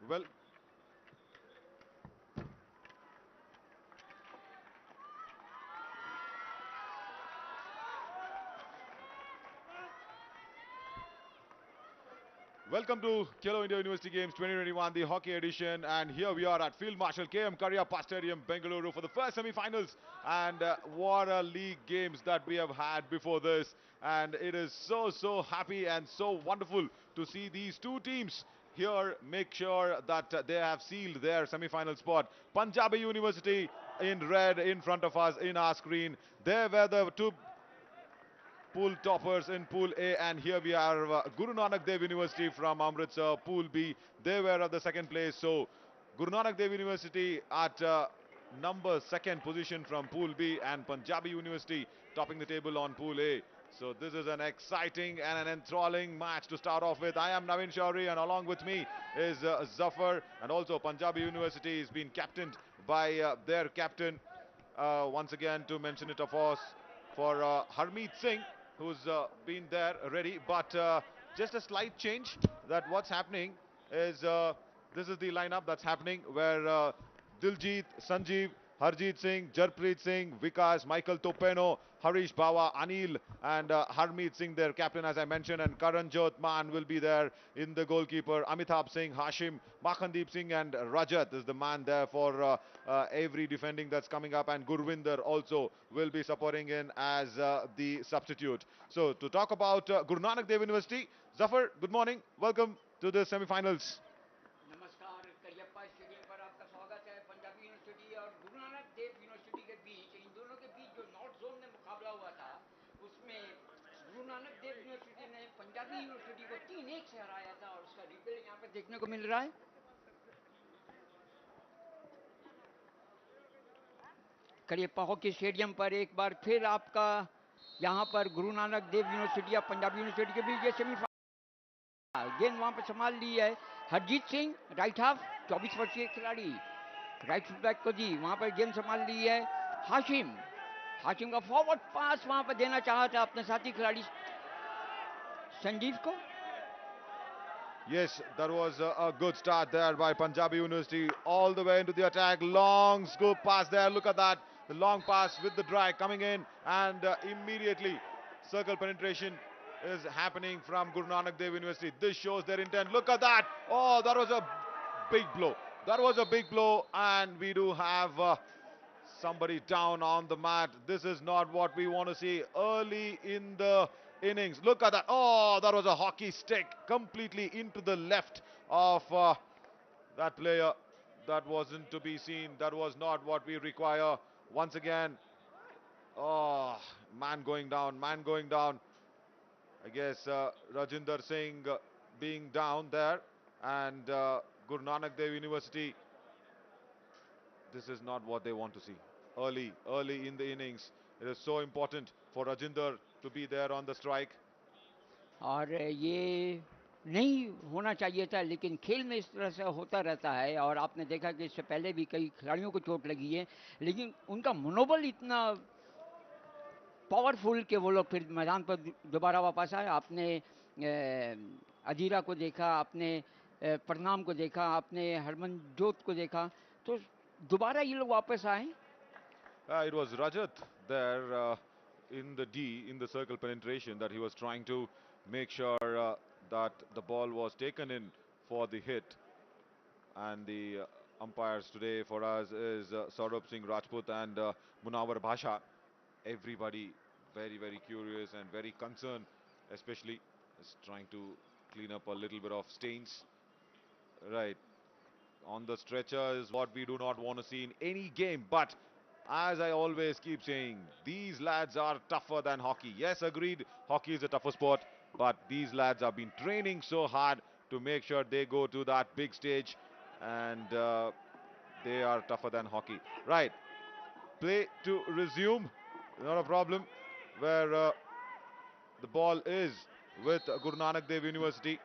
Well, welcome to Kelo India University Games 2021, the hockey edition, and here we are at Field Marshal KM Cariappa Stadium, Bengaluru, for the first semi-finals. And what a league games that we have had before this, and it is so happy and so wonderful to see these two teams here make sure that they have sealed their semi-final spot. Punjabi University in red in front of us in our screen. There were the two pool toppers in Pool A, and here we are, Guru Nanak Dev University from Amritsar, Pool B. They were at the second place, so Guru Nanak Dev University at number second position from Pool B, and Punjabi University topping the table on Pool A. So this is an exciting and an enthralling match to start off with. I am Navin Shauri, and along with me is Zafar, and also Punjabi University is being captained by their captain. Once again, to mention it, of course, for Harmeet Singh, who's been there already, but just a slight change. That what's happening is this is the lineup that's happening, where Diljit, Sanjeev, Harjeet Singh, Jarpreet Singh, Vikas, Michael Topeno, Harish Bawa, Anil, and Harmeet Singh, their captain, as I mentioned, and Karanjot Man will be there in the goalkeeper. Amitabh Singh, Hashim, Makhandeep Singh, and Rajat is the man there for every defending that's coming up, and Gurvinder also will be supporting in as the substitute. So to talk about Guru Nanak Dev University, Zafar, good morning, welcome to the semi-finals. नमस्कार Cariappa stadium पर आपका स्वागत है। Punjabi university और Guru Nanak Dev university के बीच, इन दोनों के बीच जो नॉर्थ जोन में मुकाबला हुआ था, उसमें गुरु नानक देव यूनिवर्सिटी ने पंजाबी यूनिवर्सिटी को 3-1 से हराया था, और उसका रिप्ले यहाँ पर देखने को मिल रहा है। करियप्पा हॉकी स्टेडियम पर एक बार फिर आपका यहाँ पर गुरु नानक देव यूनिवर्सिटी और पंजाबी यूनिवर्सिटी के बीच ये सेमीफाइनल, गेंद वहां पर संभाल ली है हरजीत सिंह, राइट हाफ, 24 वर्षीय खिलाड़ी, राइट बैक को दी, वहां पर गेंद संभाल ली है हाशिम। हाशिम का फॉरवर्ड पास वहां पर देना चाहा था अपने साथी खिलाड़ी संजीव को। Yes, that was a good start there by Punjabi University, all the way into the attack. Long scoop pass there. Look at that. The long pass with the drag coming in, and immediately circle penetration is happening from Guru Nanak Dev University. This shows their intent. Look at that. Oh, that was a big blow. That was a big blow, and we do have somebody down on the mat. This is not what we want to see early in the innings. Look at that. Oh, that was a hockey stick completely into the left of that player. That wasn't to be seen. That was not what we require. Once again, oh, man going down, man going down. I guess Rajinder Singh being down there, and Guru Nanak Dev University, this is not what they want to see. Early in the innings, it is so important for Rajinder to be there on the strike. और ये नहीं होना चाहिए था, लेकिन खेल में इस तरह से होता रहता है, और आपने देखा कि इससे पहले भी कई खिलाड़ियों को चोट लगी है, लेकिन उनका मनोबल इतना पावरफुल कि वो लोग फिर मैदान पर दोबारा वापस आए। आपने अजीरा को देखा, आपने प्रणाम को देखा, आपने हरमनजोत को देखा, तो दोबारा ये लोग वापस आए। It was Rajat there in the D, in the circle penetration, that he was trying to make sure that the ball was taken in for the hit. And the umpires today for us is Saurabh Singh Rajput and Munawar Bhasha. Everybody very curious and very concerned, especially is trying to clean up a little bit of stains. Right, on the stretcher is what we do not want to see in any game. But as I always keep saying, these lads are tougher than hockey. Yes, agreed, hockey is a tougher sport, but these lads have been training so hard to make sure they go to that big stage, and they are tougher than hockey. Right, play to resume, not a problem, where the ball is with Guru Nanak Dev University,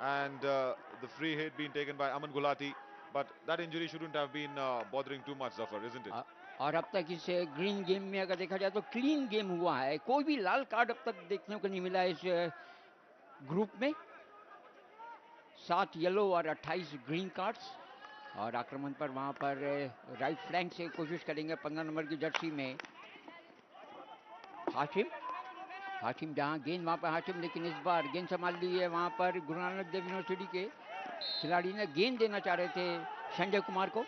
and the free hit being taken by Aman Gulati, but that injury shouldn't have been bothering too much, Zafar, isn't it? और अब तक इस green game में अगर देखा जाए तो clean game हुआ है, कोई भी लाल कार्ड अब तक देखने को नहीं मिला इस ग्रुप में। 7 येलो और 28 ग्रीन कार्ड्स। और आक्रमण पर वहां पर राइट फ्लैंक से कोशिश करेंगे 15 नंबर की जर्सी में हाशिम जहां गेंद वहां पर हाशिम, लेकिन इस बार गेंद संभाल ली है वहां पर गुरु नानक देव यूनिवर्सिटी के खिलाड़ी ने, गेंद देना चाह रहे थे संजय कुमार को।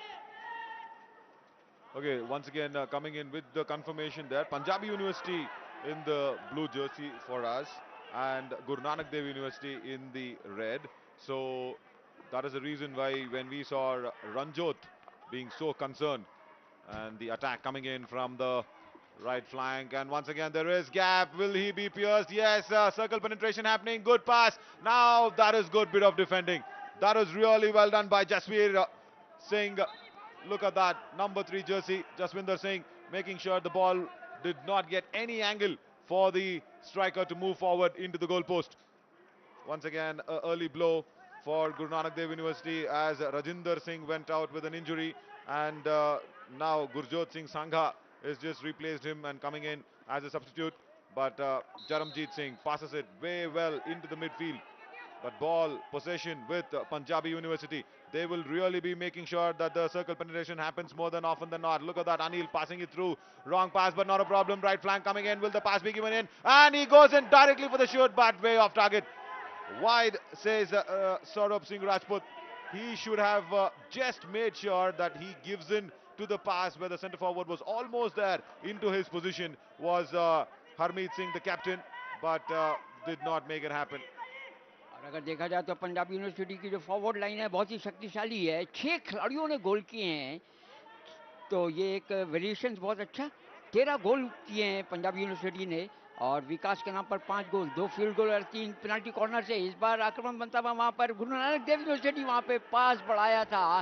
Okay, once again coming in with the confirmation there, Punjabi University in the blue jersey for us, and Guru Nanak Dev University in the red. So that is the reason why when we saw Ranjot being so concerned, and the attack coming in from the right flank, and once again there is gap. Will he be pierced? Yes, circle penetration happening. Good pass. Now that is good bit of defending. That was really well done by Jasveer Singh. Look at that, number 3 jersey, Jaswinder Singh, making sure the ball did not get any angle for the striker to move forward into the goal post. Once again, an early blow for Guru Nanak Dev University as Rajinder Singh went out with an injury, and now Gurjot Singh Sangha has just replaced him and coming in as a substitute. But Jaramjeet Singh passes it way well into the midfield. But ball possession with Punjabi University. They will really be making sure that the circle penetration happens more than often than not. Look at that, Anil passing it through. Wrong pass, but not a problem. Right flank coming in. Will the pass be given in? And he goes in directly for the shoot, but way off target. Wide, says Saurabh Singh Rajput. He should have just made sure that he gives in to the pass where the centre forward was almost there into his position. Was Harmeet Singh, the captain, but did not make it happen. और अगर देखा जाए तो Punjab university की जो forward line है बहुत ही शक्तिशाली है, 6 खिलाड़ियों ने गोल किए हैं, तो ये एक वेरिएशन बहुत अच्छा। 13 गोल किए हैं पंजाब यूनिवर्सिटी ने, और विकास के नाम पर 5 गोल, 2 फील्ड गोल और 3 पेनल्टी कॉर्नर से। इस बार आक्रमण बनता हुआ वहां पर गुरु नानक देव यूनिवर्सिटी वहां पे पास बढ़ाया था,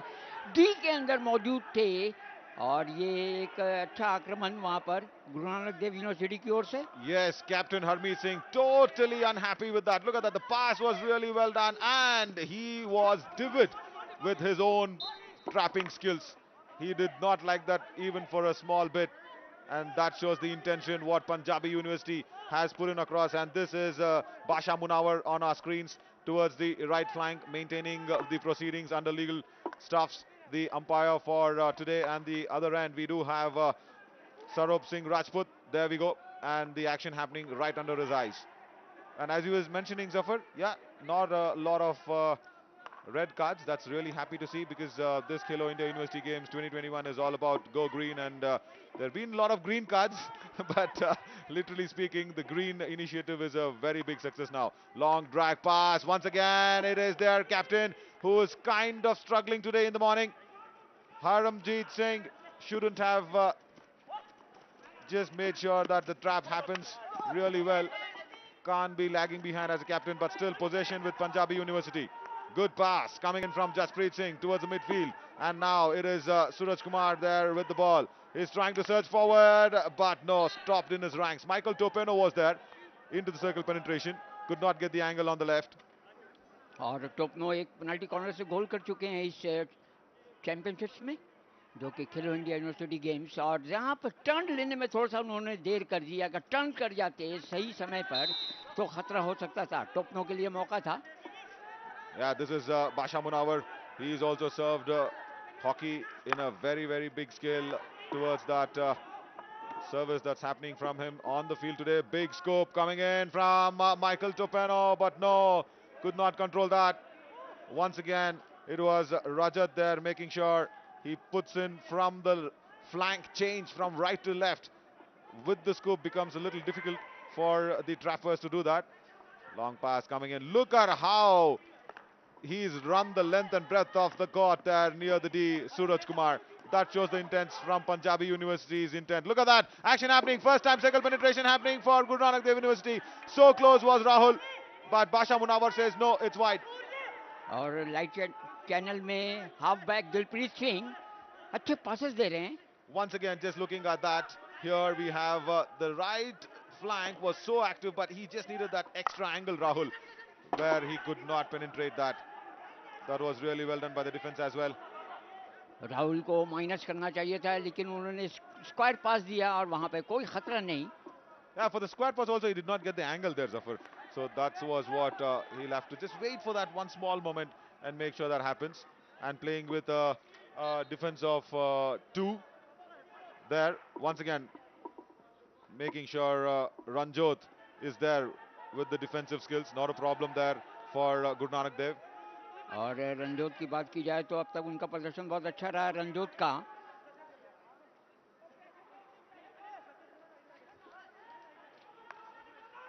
डी के अंदर मौजूद थे, और ये एक अच्छा आक्रमण वहां पर गुरु नानक देव यूनिवर्सिटी की ओर से। Yes, Captain Harmeet Singh totally unhappy with that. Look at that, the pass was really well done, and he was divot with his own trapping skills. He did not like that even for a small bit, and that shows the intention what Punjabi University has put in across. And this is Basha Munawar on our screens towards the right flank, maintaining the proceedings under legal stuffs, the umpire for today. And the other end we do have Saurabh Singh Rajput. There we go, and the action happening right under his eyes. And as you was mentioning, Zafar, yeah, not a lot of red cards. That's really happy to see, because this Khelo India University Games 2021 is all about go green, and there have been a lot of green cards, but literally speaking, the green initiative is a very big success now. Long drag pass, once again it is their captain who is kind of struggling today in the morning. Haramjeet Singh shouldn't have just made sure that the trap happens really well. Can't be lagging behind as a captain, but still possession with Punjabi University. Good pass coming in from Jaspreet Singh towards the midfield, and now it is Suraj Kumar there with the ball. He's trying to surge forward, but no, stopped in his ranks. Michael Topeno was there into the circle penetration, could not get the angle on the left. और टोपनो एक penalty corner से गोल कर चुके हैं इस championships में, जो कि खेलो इंडिया यूनिवर्सिटी गेम्स, और जहां पर टर्न लेने में थोड़ा सा उन्होंने देर कर दिया। अगर टर्न कर जाते सही समय पर तो खतरा हो सकता था, टोपनो के लिए मौका था। Yeah, this is Basha Munawar. He's also served hockey in a very big scale towards that service that's happening from him on the field today. Big scope coming in from Michael Topeno, but no, could not control that. Once again, it was Rajat there making sure he puts in from the flank change from right to left. With the scoop becomes a little difficult for the trappers to do that. Long pass coming in. Look at how he's run the length and breadth of the court there near the D, Suraj Kumar. That shows the intent from Punjabi University's intent. Look at that, action happening, first time circle penetration happening for Guru Nanak Dev University. So close was Rahul, but Basha Munawar says no, it's wide. और light channel में half back Dilpreet Singh अच्छे passes दे रहे हैं. Once again, just looking at that, here we have the right flank was so active, but he just needed that extra angle, Rahul, where he could not penetrate that. That was really well done by the defense as well. Rahul को minus करना चाहिए था, लेकिन उन्होंने square पास दिया और वहां पे कोई खतरा नहीं. Yeah, for the square pass also, he did not get the angle there, Zafar. So that was what he'll have to just wait for that one small moment and make sure that happens. And playing with a defense of 2 there, once again, making sure Ranjot is there with the defensive skills. Not a problem there for Guru Nanak Dev. और रंजोत की बात की जाए तो अब तक उनका प्रदर्शन बहुत अच्छा रहा रंजोत का.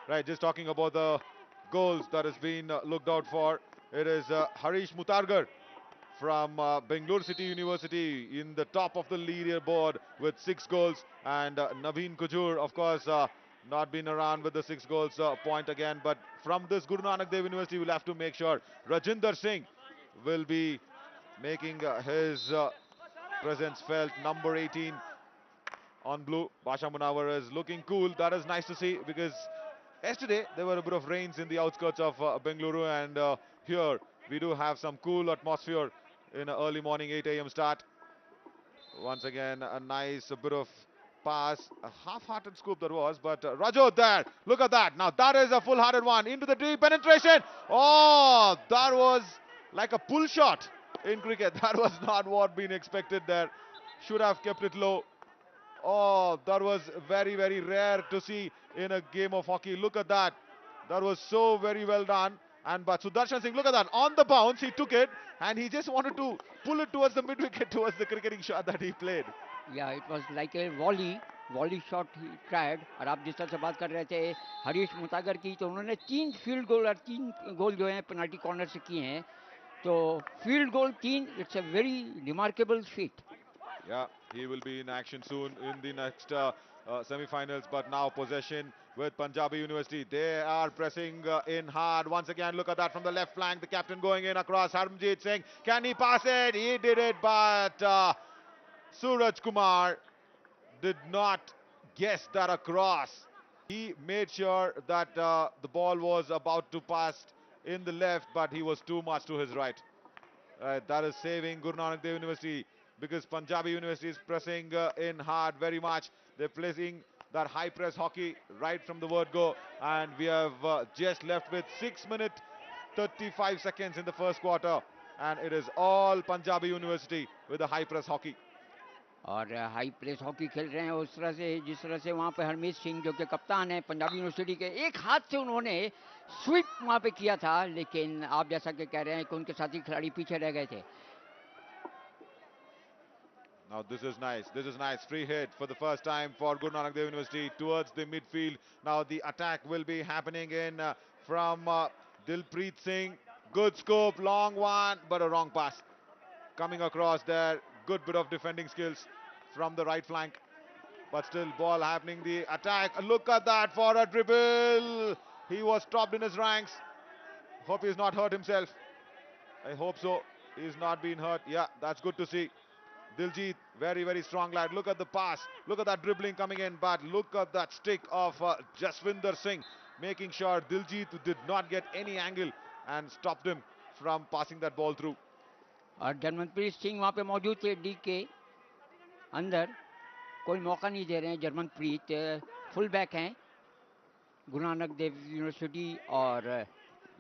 Right, just talking about the goals that has been looked out for. It is Harish Mutargar from Bangalore City University in the top of the leaderboard with 6 goals, and Naveen Kujur, of course, not been around with the 6 goals point again, but from this Guru Nanak Dev University, we'll have to make sure Rajinder Singh will be making his presence felt. Number 18 on blue, Basha Munawar is looking cool. That is nice to see, because yesterday there were a bit of rains in the outskirts of Bengaluru, and here we do have some cool atmosphere in an early morning 8 a.m. start. Once again, a nice bit of pass, a half-hearted scoop that was, but Rajot there, look at that. Now that is a full-hearted one into the deep penetration. Oh, that was like a pull shot in cricket. That was not what been expected there. Should have kept it low. Oh, that was very, very rare to see in a game of hockey. Look at that. That was so very well done. And but Sudarshan Singh, look at that. On the bounce, he took it and he just wanted to pull it towards the mid-wicket, towards the cricketing shot that he played. Yeah, it was like a volley shot he tried. और आप जिस तरह से बात कर रहे थे हरीश मुतागर की, तो उन्होंने 3 फील्ड गोल और 3 गोल जो हैं पेनल्टी कॉर्नर से किए हैं. तो field goal 3, it's a very remarkable feet. Yeah, he will be in action soon in the next semi-finals. But now possession with Punjabi University. They are pressing in hard. Once again, look at that from the left flank. The captain going in across. Harmjeet Singh. Can he pass it? He did it, but Suraj Kumar did not guess that across. He made sure that the ball was about to pass in the left, but he was too much to his right. That is saving Guru Nanak Dev University, because Punjabi University is pressing in hard very much. They're playing that high press hockey right from the word go, and we have just left with 6 minutes 35 seconds in the first quarter, and it is all Punjabi University with the high press hockey. और high press hockey खेल रहे हैं उस तरह से जिस तरह से वहाँ पे हरमीत सिंह जो कि कप्तान है पंजाबी यूनिवर्सिटी के, एक हाथ से उन्होंने स्वीप वहाँ पे किया था, लेकिन आप जैसा कि कह रहे हैं कि उनके साथी खिलाड़ी पीछे रह गए थे. Now this is nice. This is nice. Free hit for the first time for Guru Nanak Dev University towards the midfield. Now the attack will be happening in from Dilpreet Singh. Good scope, long one, but a wrong pass. Coming across there. Good bit of defending skills from the right flank. But still ball happening. The attack. Look at that for a dribble. He was stopped in his ranks. Hope he's not hurt himself. I hope so. He's not been hurt. Yeah, that's good to see. Diljit, very, very strong lad. Look at the pass. Look at that dribbling coming in. But look at that stick of Jaswinder Singh, making sure Diljit did not get any angle and stopped him from passing that ball through. और जर्मनप्रीत सिंह वहाँ पे मौजूद थे D के अंदर. कोई मौका नहीं दे रहे हैं जर्मनप्रीत. फुल बैक हैं गुरु नानक देव यूनिवर्सिटी. और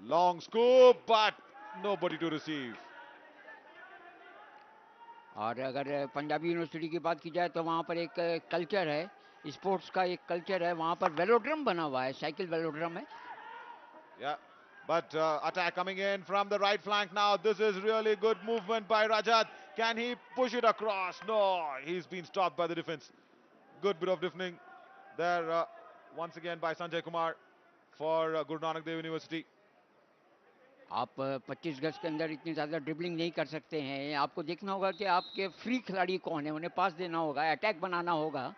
long scoop, but nobody to receive. और अगर पंजाबी यूनिवर्सिटी की बात की जाए तो वहाँ पर एक कल्चर है, स्पोर्ट्स का एक कल्चर है. वहाँ पर वेलोड्रम बना हुआ है, साइकिल वेलोड्रम है. Yeah, but attack coming in from the right flank now. This is really good movement by Rajat. Can he push it across? No, he's been stopped by the defense. Good bit of defending there once again by Sanjay Kumar for Guru Nanak Dev University. आप 25 गज के अंदर इतनी ज़्यादा dribbling नहीं कर सकते हैं. आपको देखना होगा कि आपके फ्री खिलाड़ी कौन है, उन्हें पास देना होगा, अटैक बनाना होगा.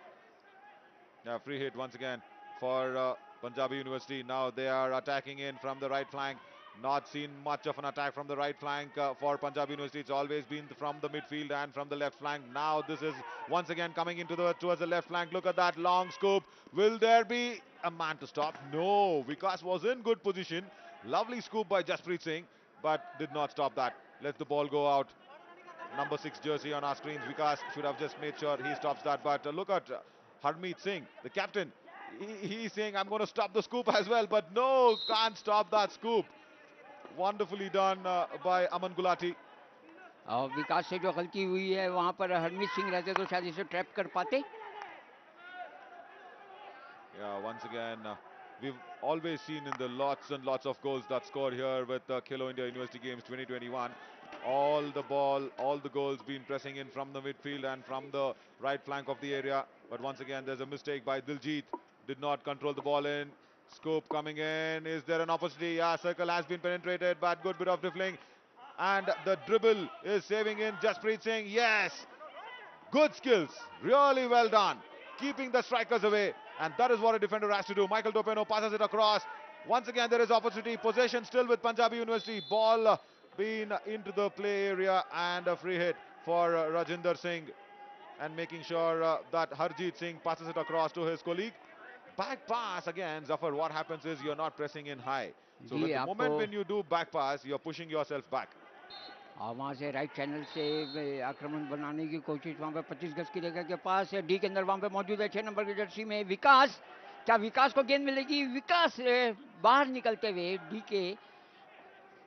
Yeah, free hit once again for Punjabi University. Now they are attacking in from the right flank. Not seen much of an attack from the right flank for Punjabi University. It's always been from the midfield and from the left flank. Now this is once again coming into towards the left flank. Look at that long scoop. Will there be a man to stop? No. Vikas was in good position. Lovely scoop by Jasprit Singh, but did not stop that. Let the ball go out. Number 6 jersey on our screens. Vikas should have just made sure he stops that. But look at Harmeet Singh, the captain. He's saying, I'm going to stop the scoop as well. But no, can't stop that scoop. Wonderfully done by Aman Gulati. और विकास से जो गलती हुई है वहां पर हरमीत सिंह रहते तो शायद इसे ट्रैप कर पाते. Yeah, once again, we've always seen in the lots and lots of goals that score here with Khelo India University Games 2021. All the goals been pressing in from the midfield and from the right flank of the area. But once again, there's a mistake by Diljit. Did not control the ball in. Scoop coming in. Is there an opportunity? Yeah, circle has been penetrated, but good bit of dribbling. And the dribble is saving in Jasprit Singh. Yes, good skills. Really well done. Keeping the strikers away. And that is what a defender has to do. Michael Topeno passes it across. Once again, there is opportunity. Possession still with Punjabi University. Ball been into the play area and a free hit for Rajinder Singh. And making sure that Harjeet Singh passes it across to his colleague. Back pass again, Zafar. What happens is you're not pressing in high. So with the moment when you do back pass, you're pushing yourself back. और वहाँ से right channel से आक्रमण बनाने की कोशिश वहाँ पे 25 गज की रेखा के पास है. डी के अंदर वहाँ पे मौजूद है 6 नंबर की जर्सी में विकास. क्या विकास को गेंद मिलेगी? विकास बाहर निकलते हुए डी के.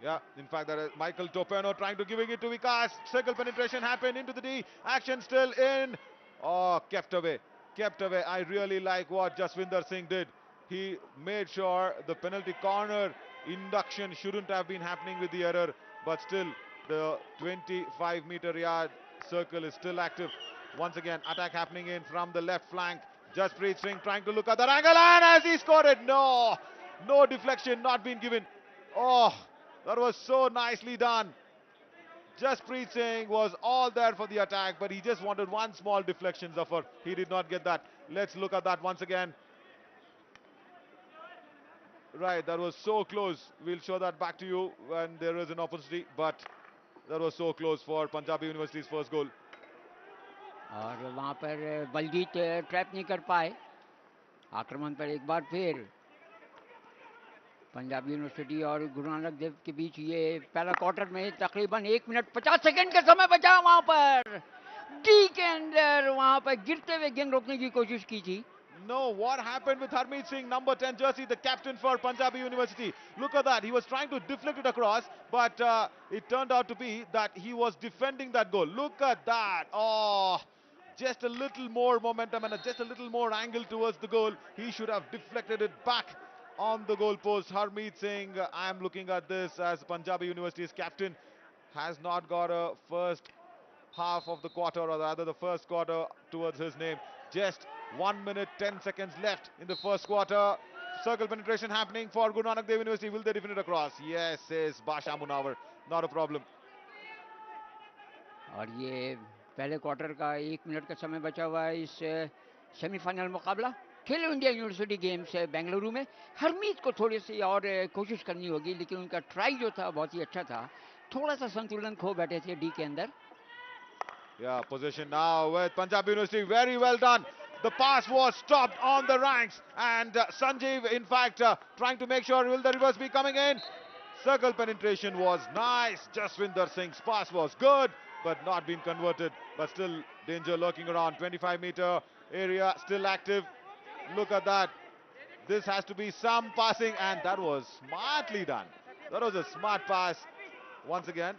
Yeah, in fact, there is Michael Topeno trying to giving it to Vikas. Circle penetration happened into the D. Action still in. Oh, kept away. Kept away. I really like what Jaswinder Singh did. He made sure the penalty corner induction shouldn't have been happening with the error. But still, the 25-meter yard circle is still active. Once again, attack happening in from the left flank. Jasprit Singh trying to look at that angle, and as he scored it, no deflection not been given. Oh, that was so nicely done. Jasprit Singh was all there for the attack, but he just wanted one small deflection, Zafar. He did not get that. Let's look at that once again. Right, that was so close. We'll show that back to you when there is an opportunity, but that was so close for Punjabi University's first goal. और वहाँ पर Baljeet trap नहीं कर पाए. आक्रमण पर एक बार फिर पंजाब यूनिवर्सिटी और गुरु नानक देव के बीच ये पहला क्वार्टर में तकरीबन 1 मिनट 50 सेकंड का समय बचा. वहाँ पर डी के अंदर वहाँ पर गिरते हुए गेंद रोकने की कोशिश की थी. No, what happened with Harmeet Singh, number 10 jersey, the captain for Punjabi University? Look at that. He was trying to deflect it across, but it turned out to be that he was defending that goal. Look at that. Oh, just a little more momentum and just a little more angle towards the goal. He should have deflected it back on the goal post. Harmeet Singh, I am looking at this as Punjabi University's captain, has not got a first half of the quarter, or rather the first quarter towards his name. Just 1 minute 10 seconds left in the first quarter. Circle penetration happening for Guru Nanak Dev University. Will they defend it across? Yes, says Basha Munawar. Not a problem. और ये पहले quarter का 1 minute का समय बचा हुआ है इस सेमीफाइनल मुकाबला खेलो इंडिया यूनिवर्सिटी गेम्स बेंगलुरु में. हरमीत को थोड़ी सी और कोशिश करनी होगी, लेकिन उनका ट्राई जो था बहुत ही अच्छा था. थोड़ा सा संतुलन खो बैठे थे डी के अंदर. Yeah, possession now with Punjab University. Very well done. The pass was stopped on the ranks, and Sanjeev, in fact, trying to make sure will the reverse be coming in. Circle penetration was nice. Jaswinder Singh's pass was good, but not been converted. But still danger lurking around. 25-meter area still active. Look at that. This has to be some passing, and that was smartly done. That was a smart pass once again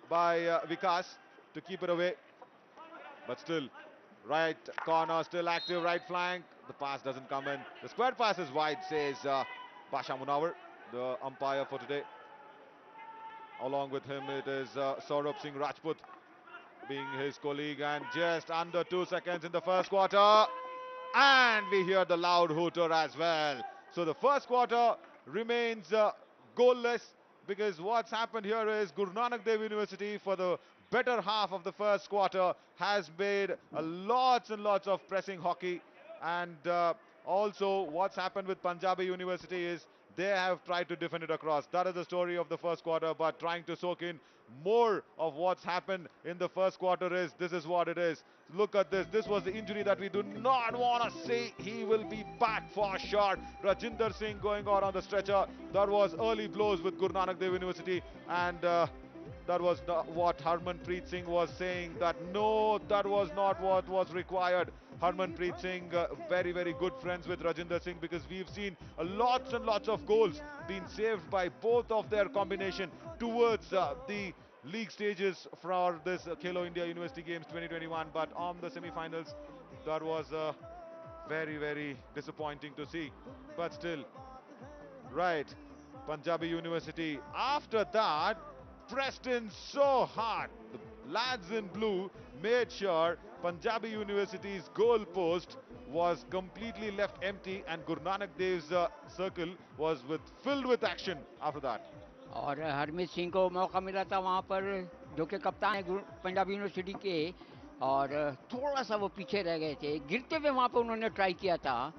by Vikas to keep it away. But still, right corner still active, right flank. The pass doesn't come in. The square pass is wide, says Basha Munawar, the umpire for today. Along with him, it is Saurabh Singh Rajput being his colleague. And just under 2 seconds in the first quarter. And we hear the loud hooter as well. So the first quarter remains goalless, because what's happened here is Guru Nanak Dev University, for the better half of the first quarter, has made lots and lots of pressing hockey, and Also, what's happened with Punjabi University is they have tried to defend it across. That is the story of the first quarter, but trying to soak in more of what's happened in the first quarter is this is what it is. Look at this. This was the injury that we do not want to see. He will be back for sure. Rajinder Singh going out on the stretcher. That was early blows with Guru Nanak Dev University, and that was not what Harmanpreet Singh was saying, that no, that was not what was required. Harmanpreet Singh, very, very good friends with Rajinder Singh, because we've seen lots and lots of goals being saved by both of their combination towards the league stages for this Khelo India University Games 2021. But on the semi-finals, that was very, very disappointing to see. But still, right, Punjabi University. After that, pressed in so hard. The lads in blue made sure Punjabi University's goal post was completely left empty, and Guru Nanak Dev's circle was filled with action after that. और हरमीत सिंह को मौका मिला था वहाँ पर, जो कि कप्तान है पंजाब यूनिवर्सिटी के, और थोड़ा सा वो पीछे रह गए थे. गिरते हुए वहाँ पर उन्होंने ट्राई किया था,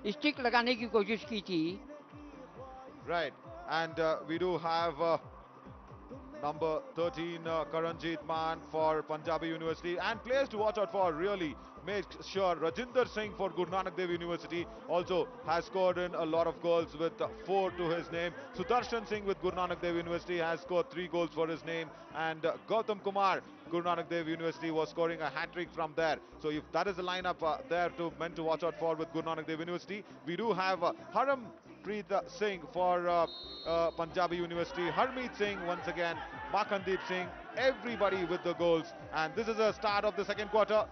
स्टिक लगाने की कोशिश की थी. Right, and we do have number 13 Karanjit Man for Punjabi University, and players to watch out for. Really make sure Rajinder Singh for Guru Nanak Dev University also has scored in a lot of goals with 4 to his name. Sudarshan Singh with Guru Nanak Dev University has scored 3 goals for his name, and Gautam Kumar, Guru Nanak Dev University, was scoring a hat-trick from there. So if that is the lineup there to men to watch out for with Guru Nanak Dev University, we do have Harmanpreet Singh for Punjabi University, Harmeet Singh once again, Makhandeep Singh, everybody with the goals. And this is the start of the second quarter.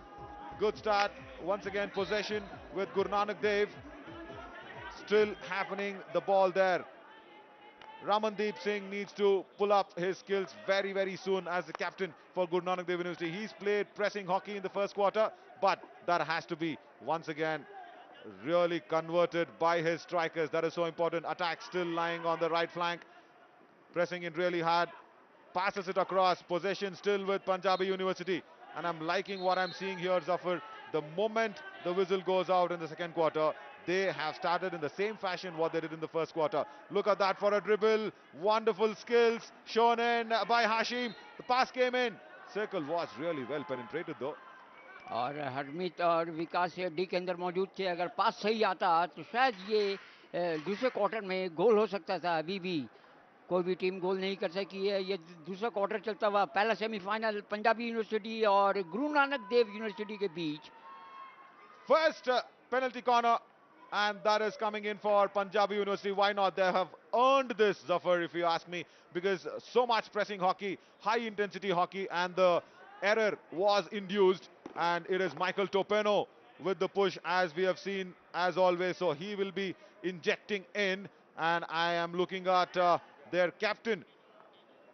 Good start. Once again, possession with Guru Nanak Dev. Still happening, the ball there. Ramandeep Singh needs to pull up his skills very, very soon as the captain for Guru Nanak Dev University. He's played pressing hockey in the first quarter, but that has to be, once again, really converted by his strikers. That is so important. Attack still lying on the right flank, pressing in really hard, passes it across. Possession still with Punjabi University, and I'm liking what I'm seeing here, Zafar. The moment the whistle goes out in the second quarter, they have started in the same fashion what they did in the first quarter. Look at that for a dribble. Wonderful skills shown in by Hashim. The pass came in. Circle was really well penetrated though. और हरमीत और विकास D के अंदर मौजूद थे. अगर पास सही आता तो शायद ये दूसरे क्वार्टर में गोल हो सकता था. अभी भी कोई भी टीम गोल नहीं कर सकी है. ये दूसरा क्वार्टर चलता हुआ पहला सेमीफाइनल पंजाबी यूनिवर्सिटी और गुरु नानक देव यूनिवर्सिटी के बीच. First penalty corner, and that is coming in for Punjabi University. Why not? They have earned this, Zafar, if you ask me, because so much pressing hockey, high intensity hockey, and the error was induced, and it is Michael Topeno with the push, as we have seen as always. So he will be injecting in, and I am looking at their captain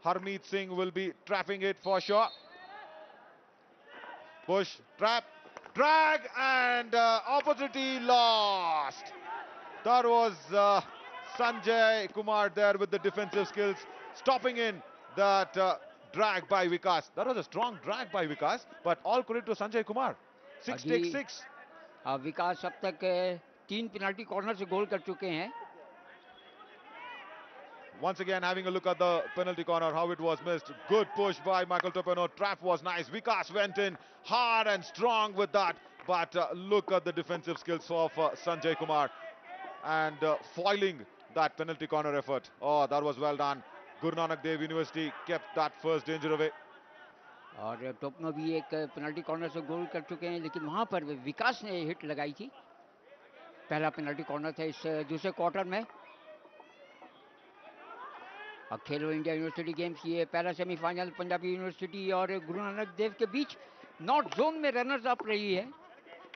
Harmeet Singh will be trapping it for sure. Push, trap, drag, and opportunity lost. That was Sanjay Kumar there with the defensive skills, stopping in that drag by Vikas. That was a strong drag by Vikas, but all credit to Sanjay Kumar. 6 takes 6. विकास अब तक 3 penalty corner से गोल कर चुके हैं. Once again, having a look at the penalty corner, how it was missed. Good push by Michael Topeno. Trap was nice. Vikas went in hard and strong with that. But look at the defensive skills of Sanjay Kumar, and foiling that penalty corner effort. Oh, that was well done. Guru Nanak Dev University kept that first danger away. और टोपनो भी एक penalty corner से गोल कर चुके हैं, लेकिन वहां पर विकास ने हिट लगाई थी. पहला पेनल्टी कॉर्नर था इस दूसरे क्वार्टर में. अब खेलो इंडिया यूनिवर्सिटी गेम्स ये पहला सेमीफाइनल पंजाबी यूनिवर्सिटी और गुरु नानक देव के बीच नॉर्थ जोन में रनर्स अप रही है.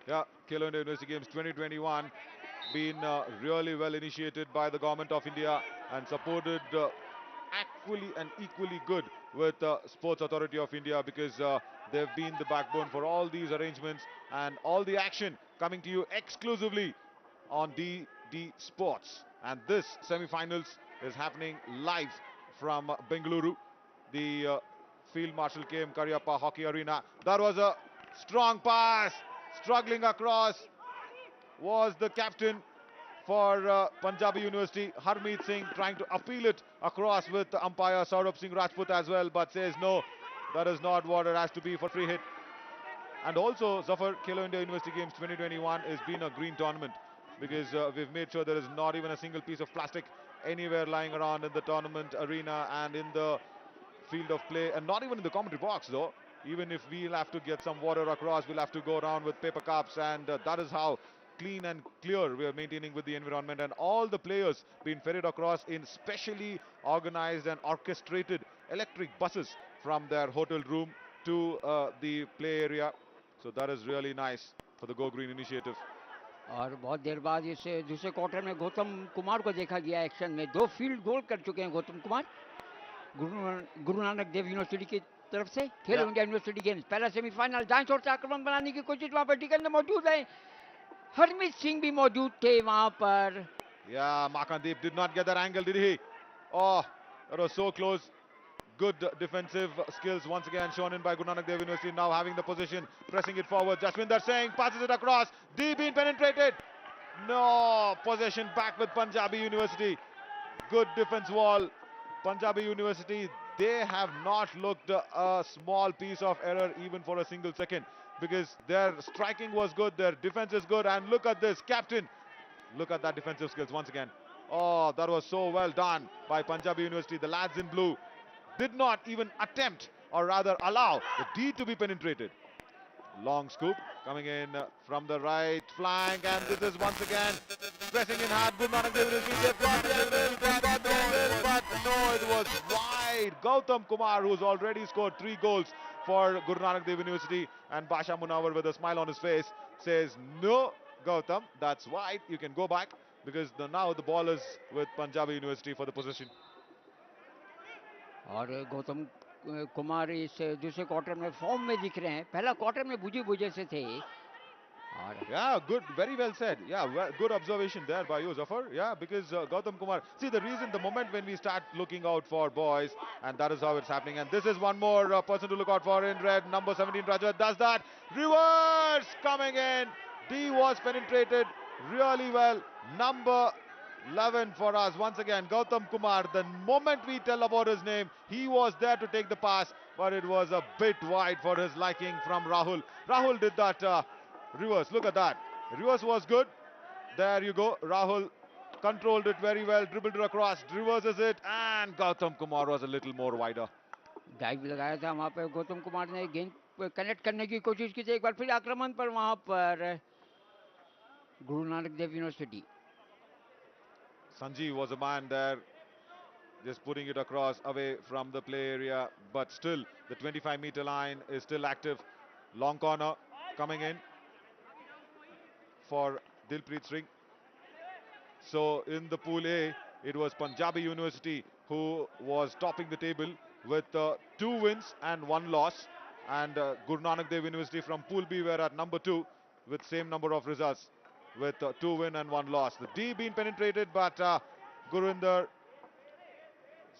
Yeah, Khelo India University Games 2021 been really well initiated by the government of India and supported equally and equally good with Sports Authority of India, because they've been the backbone for all these arrangements and all the action coming to you exclusively on DD Sports. And this semi-finals is happening live from Bengaluru, the Field Marshal K.M. Karyappa Hockey Arena. That was a strong pass, struggling across. was the captain for Punjabi University. Harmeet Singh trying to appeal it across with the umpire Saurabh Singh Rajput as well, but says no, that is not what it has to be for free hit. And also, Zafar, Khelo India University Games 2021 has been a green tournament because we've made sure there is not even a single piece of plastic anywhere lying around in the tournament arena and in the field of play, and not even in the commentary box though. Even if we'll have to get some water across, we'll have to go around with paper cups, and that is how clean and clear we are maintaining with the environment. And all the players being ferried across in specially organized and orchestrated electric buses from their hotel room to the play area. So that is really nice for the Go Green initiative. और बहुत देर बाद इस दूसरे quarter में गौतम कुमार को देखा गया action में, 2 फील्ड गोल कर चुके हैं गौतम कुमार गुरु नानक देव यूनिवर्सिटी की तरफ से। खेलो इंडिया यूनिवर्सिटी गेम्स पहला सेमीफाइनल, दाएं छोर से आक्रमण बनाने की कोशिश, वहां पर टिकंदर मौजूद है, हरमीत सिंह भी मौजूद थे वहां पर। Yeah, Makandeep did not get that angle, did he? Oh, that was so close. Good defensive skills once again shown in by Guru Nanak Dev University. Now having the position, pressing it forward. Jaswinder Singh passes it across. D being penetrated. No, possession back with Punjabi University. Good defense wall. Punjabi University, they have not looked a small piece of error even for a single second, because their striking was good, their defense is good, and look at this, captain. Look at that defensive skills once again. Oh, that was so well done by Punjabi University. The lads in blue did not even attempt, or rather allow, the D to be penetrated. Long scoop coming in from the right flank, and this is once again pressing in hard. Guru Nanak Dev University, they've got the angle, but no, it was wide. Gautam Kumar, who's already scored 3 goals for Guru Nanak Dev University, and Basha Munawar with a smile on his face says, no, Gautam, that's wide. You can go back, because now the ball is with Punjabi University for the possession. और गौतम कुमार इस दूसरे quarter में form में दिख रहे हैं, पहला quarter में बुझे बुझे से थे। Yeah, good, very well said. Yeah, well, good observation there by you, Zafar. Yeah, because Gautam Kumar, see the reason, the moment when we start looking out for boys, and that is how it's happening. And this is one more person to look out for in red, number 17, Rajat does that. Reverse coming in. D was penetrated really well. Number 11 for us once again, Gautam Kumar. The moment we tell about his name, he was there to take the pass, but it was a bit wide for his liking from Rahul. Rahul did that reverse, look at that. Reverse was good. There you go. Rahul controlled it very well, dribbled it across, reverses it, and Gautam Kumar was a little more wider. Dive लगाया था वहां पर गौतम कुमार ने, गेंद connect करने की कोशिश की थी, एक बार फिर आक्रमण पर वहां पर Guru Nanak Dev university. Sanjeev was a man there, just putting it across away from the play area, but still the 25-meter line is still active. Long corner coming in for Dilpreet Singh. So in the Pool A, it was Punjabi University who was topping the table with 2 wins and 1 loss, and Guru Nanak Dev University from Pool B were at number 2 with same number of results, with 2 win and 1 loss. The D being penetrated, but Gurinder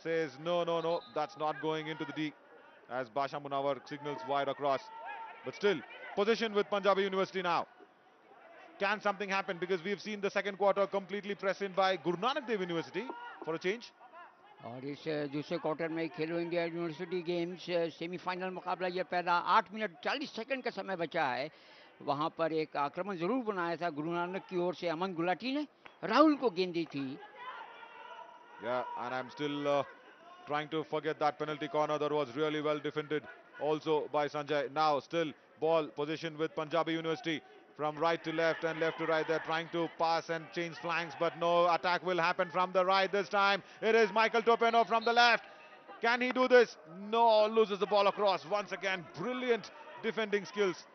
says no, that's not going into the D, as Basha Munawar signals wide across. But still, position with Punjabi University now. Can something happen? Because we've seen the second quarter completely pressed in by Guru Nanak Dev University for a change. और इस दूसरे quarter में खेलो India university games semifinal मुकाबला ये पहला 8 minute 40 second का समय बचा है। वहां पर एक आक्रमण जरूर बनाया था गुरु नानक की ओर से, अमन गुलाटी ने राहुल को गेंद दी थी। Yeah, and I'm still trying to forget that penalty corner that was really well defended also by Sanjay. Now still ball position with Punjabi University from right to left and left to right. They're trying to pass and change flanks, but no attack will happen from the right this time. It is Michael Topeno from the left. Can he do this? No, loses the ball across. Once again, brilliant defending skills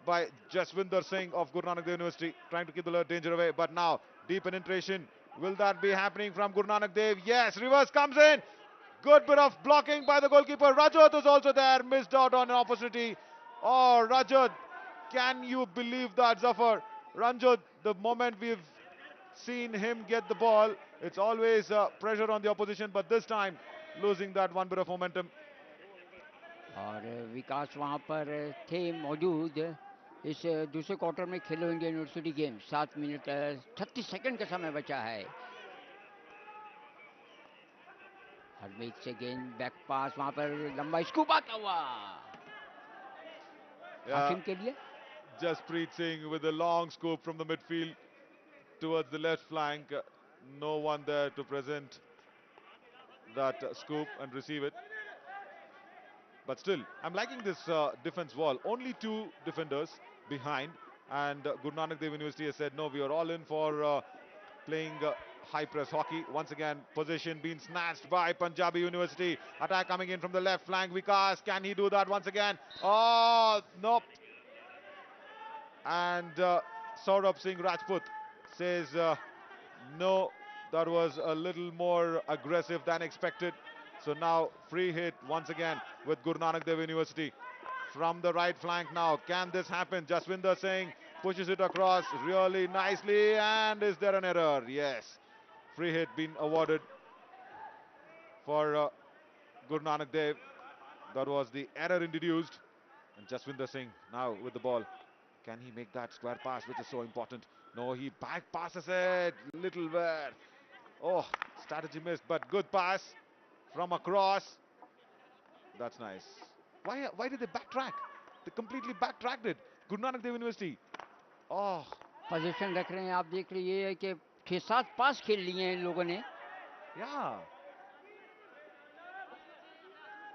by Jaswinder Singh of Guru Nanak Dev University, trying to keep the danger away. But now, deep penetration. Will that be happening from Guru Nanak Dev? Yes, reverse comes in. Good bit of blocking by the goalkeeper. Rajat was also there, missed out on an opportunity. Oh, Rajat, can you believe that, Zafar? Ranjit, the moment we've seen him get the ball, it's always pressure on the opposition, but this time losing that one bit of momentum. और विकास वहां पर थे मौजूद, इस दूसरे quarter में खेलो India university game 7 minute 36 second का समय बचा है। हरमीत से गेंद बैक पास, वहां पर लंबा स्कूप आता हुआ हाशिम के लिए। Jaspreet Singh with a long scoop from the midfield towards the left flank. No one there to present that scoop and receive it. But still, I'm liking this defense wall. Only 2 defenders behind, and Guru Nanak Dev University has said, no, we are all in for playing high press hockey. Once again, possession being snatched by Punjabi University. Attack coming in from the left flank. Vikas, can he do that once again? Oh, nope. And Saurabh Singh Rajput says, no, that was a little more aggressive than expected. So now free hit once again with Guru Nanak Dev University from the right flank now. Can this happen? Jaswinder Singh pushes it across really nicely, and is there an error? Yes. Free hit being awarded for Guru Nanak Dev. That was the error introduced. And Jaswinder Singh now with the ball. Can he make that square pass, which is so important? No, he back passes it. Little where. Oh, strategy missed, but good pass from across. That's nice. Why did they backtrack? They completely backtracked it. Guru Nanak Dev University. Oh. Position रख रहे हैं, आप देख लीजिए कि 6-7 पास खेल लिए हैं इन लोगों ने। Yeah.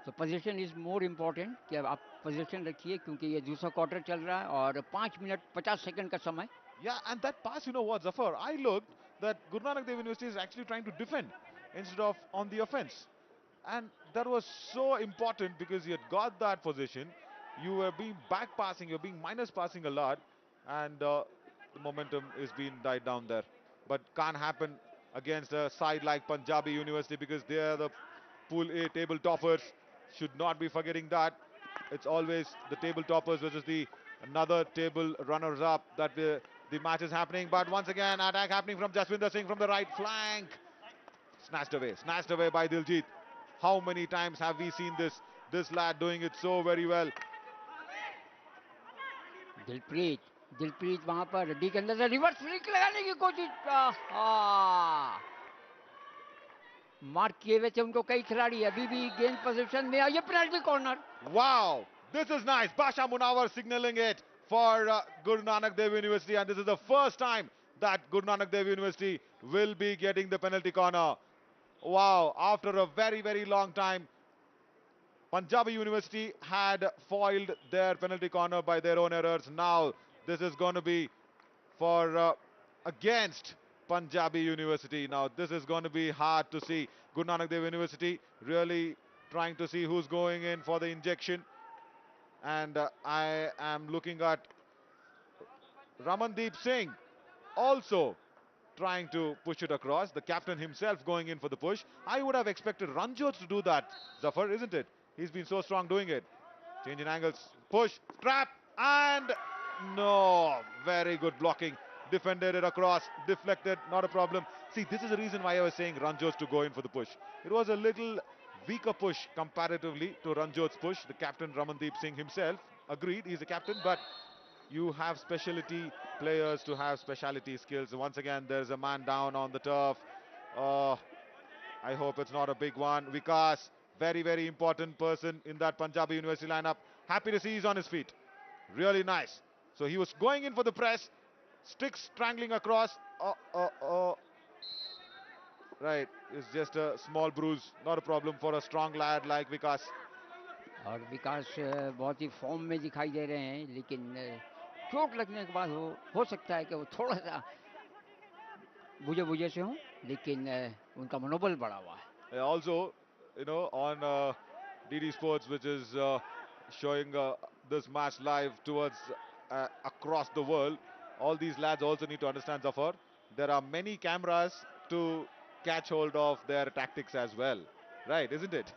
तो पोजीशन इज मोर इम्पोर्टेंट कि आप पोजीशन रखिए, क्योंकि ये दूसरा क्वार्टर चल रहा है और 5 मिनट 50 सेकंड का समय। Yeah, and that pass, you know what, Zafar? I looked that Guru Nanak Dev University is actually trying to defend instead of on the offense. And that was so important because you had got that position. You were being back passing, you're being minus passing a lot, and the momentum is being died down there. But can't happen against a side like Punjabi University because they are the Pool A table toppers. Should not be forgetting that. It's always the table toppers versus the another table runners up that the match is happening. But once again, attack happening from Jaswinder Singh from the right flank. Snatched away by Diljit. How many times have we seen this lad doing it so very well? Dilpreet वहां पर ready के अंदर से reverse flick लगाने की कोशिश, mark किए हुए थे उनको कई खिलाड़ी, अभी भी गेंद पोजीशन में। ये penalty corner. Wow, this is nice. Basha Munawar signaling it for Guru Nanak Dev University, and this is the first time that Guru Nanak Dev University will be getting the penalty corner. Wow, after a very long time, Punjabi University had foiled their penalty corner by their own errors. Now this is going to be for against Punjabi University. Now this is going to be hard to see. Guru Nanak Dev University really trying to see who's going in for the injection. And I am looking at Ramandeep Singh also trying to push it across. The captain himself going in for the push. I would have expected Ranjot to do that, Zafar, isn't it? He's been so strong doing it. Change in angles, push, trap, and no, very good blocking. Defended it across, deflected, not a problem. See, this is the reason why I was saying Ranjot to go in for the push. It was a little weaker push comparatively to Ranjot's push. The captain Ramandeep Singh himself agreed, he's a captain, but you have specialty players to have specialty skills. Once again, there's a man down on the turf. I hope it's not a big one. Vikas, very important person in that Punjabi University lineup. Happy to see he's on his feet. Really nice. So he was going in for the press. Stick strangling across. Right, it's just a small bruise. Not a problem for a strong lad like Vikas. और विकास बहुत ही form में दिखाई दे रहे हैं, लेकिन चोट लगने के बाद हो सकता है कि वो थोड़ा सा बुझे से हों, लेकिन उनका मनोबल बढ़ा हुआ है। Also, you know, on DD Sports, which is showing this match live towards across the world, all these lads also need to understand, Zafar, there are many cameras to catch hold of their tactics as well, right, isn't it?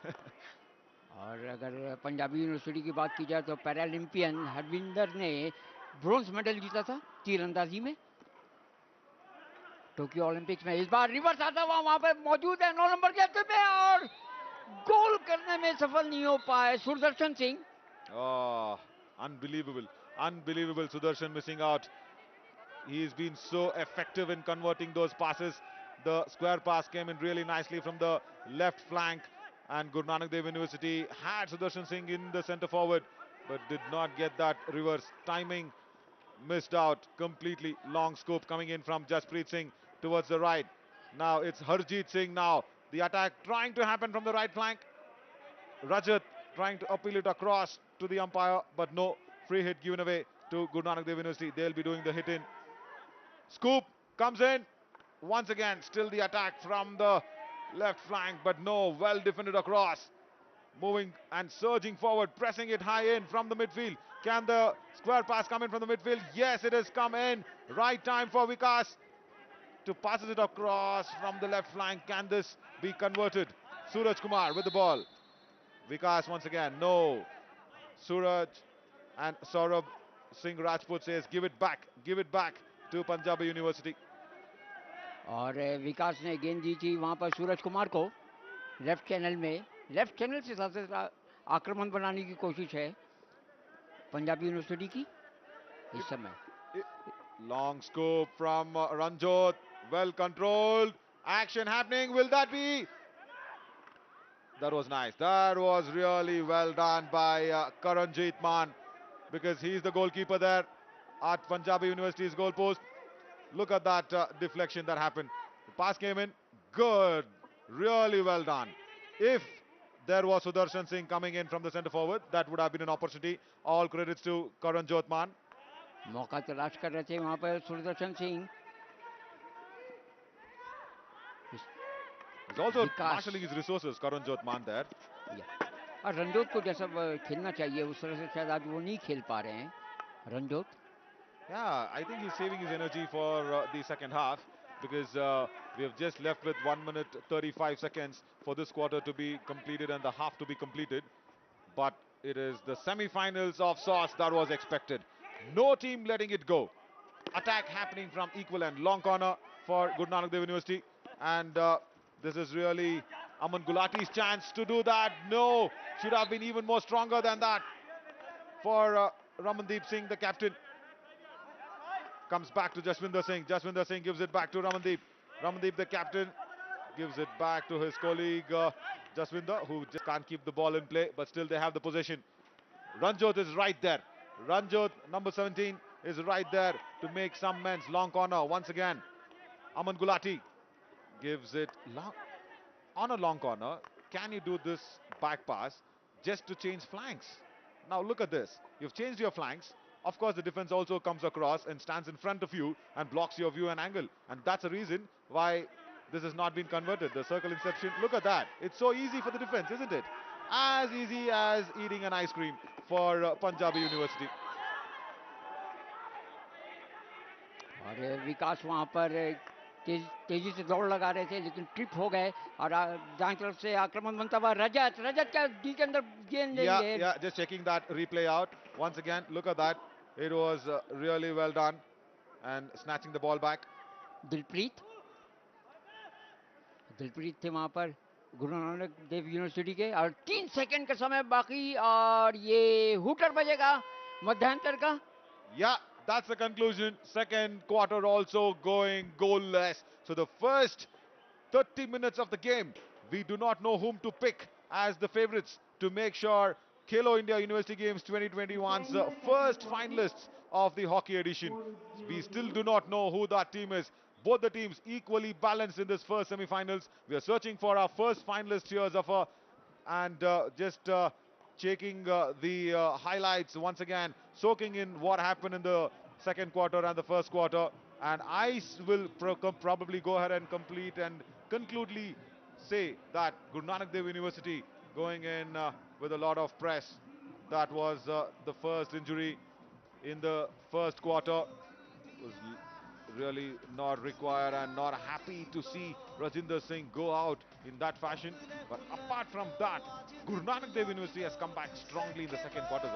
और अगर Punjabi university की बात की जाए तो Paralympian Harvinder ने bronze medal जीता था तीरंदाजी में टोक्यो ओलंपिक्स में। इस बार रिवर्स आता हुआ वहां पर मौजूद है 9 नंबर के पे, और गोल करने में सफल नहीं हो पाए Sudarshan Singh. Unbelievable. Unbelievable. Sudarshan missing out. He's been so effective in converting those passes. The square pass came in really nicely from the left flank, and Guru Nanak Dev University had Sudarshan Singh in the centre forward, but did not get that reverse timing. Missed out completely. Long scope coming in from Jasprit Singh towards the right. Now it's Harjeet Singh now. The attack trying to happen from the right flank. Rajat trying to appeal it across to the umpire, but no, free hit given away to Guru Nanak Dev University. They'll be doing the hit in. Scoop comes in. Once again, still the attack from the left flank, but no, well defended across. Moving and surging forward, pressing it high in from the midfield. Can the square pass come in from the midfield? Yes, it has come in. Right time for Vikas to pass it across from the left flank. Can this be converted? Suraj Kumar with the ball. Vikas once again, no. Suraj and Saurabh Singh Rajput says, give it back to Punjabi University. और विकास ने गेंद दी थी वहाँ पर सूरज कुमार को left channel में, left channel से सबसे आक्रमण बनाने की कोशिश है पंजाबी यूनिवर्सिटी की इस समय. Long scope from Ranjot, well controlled, action happening, will that be? That was nice, that was really well done by Karanjit Man, because he's the goalkeeper there at Punjabi University's goal post. Look at that deflection that happened. The pass came in, good, really well done. If there was Sudarshan Singh coming in from the centre forward, that would have been an opportunity. All credits to Karanjot Man. मौका तलाश कर रहे थे वहां पर Sudarshan Singh. He's also marshalling his resources, Karanjot Man there. और रंजोत को जैसा खेलना चाहिए उस तरह से शायद आज वो नहीं खेल पा रहे हैं रंजोत. Yeah, I think he's saving his energy for the second half, because we have just left with 1 minute 35 seconds for this quarter to be completed and the half to be completed. But it is the semi-finals of sauce that was expected. No team letting it go. Attack happening from equal end. Long corner for Guru Nanak Dev University. And this is really Aman Gulati's chance to do that. No, should have been even more stronger than that for Ramandeep Singh, the captain. Comes back to Jaswinder Singh. Jaswinder Singh gives it back to Ramandeep. Ramandeep, the captain, gives it back to his colleague Jaswinder, who just can't keep the ball in play, but still they have the possession. Ranjot is right there. Ranjot, number 17, is right there to make some men's. Long corner once again. Aman Gulati gives it long, on a long corner. Can you do this back pass just to change flanks? Now look at this. You've changed your flanks. Of course, the defense also comes across and stands in front of you and blocks your view and angle. And that's the reason why this has not been converted. The circle inception, look at that. It's so easy for the defense, isn't it? As easy as eating an ice cream for Punjabi University. और विकास वहां पर तेजी से दौड़ लगा रहे थे लेकिन ट्रिप हो गए और दाएं तरफ से आक्रमण बनता हुआ रजत क्या डी के अंदर गेंद लेंगे. Yeah, just checking that replay out once again. Look at that. It was really well done and snatching the ball back. Dilpreet थे वहां पर गुरु नानक देव यूनिवर्सिटी के और 3 सेकंड का समय बाकी और ये हुटर बजेगा मध्यांतर का. Yeah, that's the conclusion. Second quarter also going goalless. So the first 30 minutes of the game, we do not know whom to pick as the favourites to make sure Khelo India University Games 2021's first finalists of the hockey edition. We still do not know who that team is. Both the teams equally balanced in this first semi-finals. We are searching for our first finalist here, Zafar, and just checking the highlights once again, soaking in what happened in the second quarter and the first quarter. And I will probably go ahead and complete and concludely say that Guru Nanak Dev University going in with a lot of press. That was the first injury in the first quarter. Was really not required, and not happy to see Rajinder Singh go out in that fashion. But apart from that, Guru Nanak Dev University has come back strongly in the second quarter.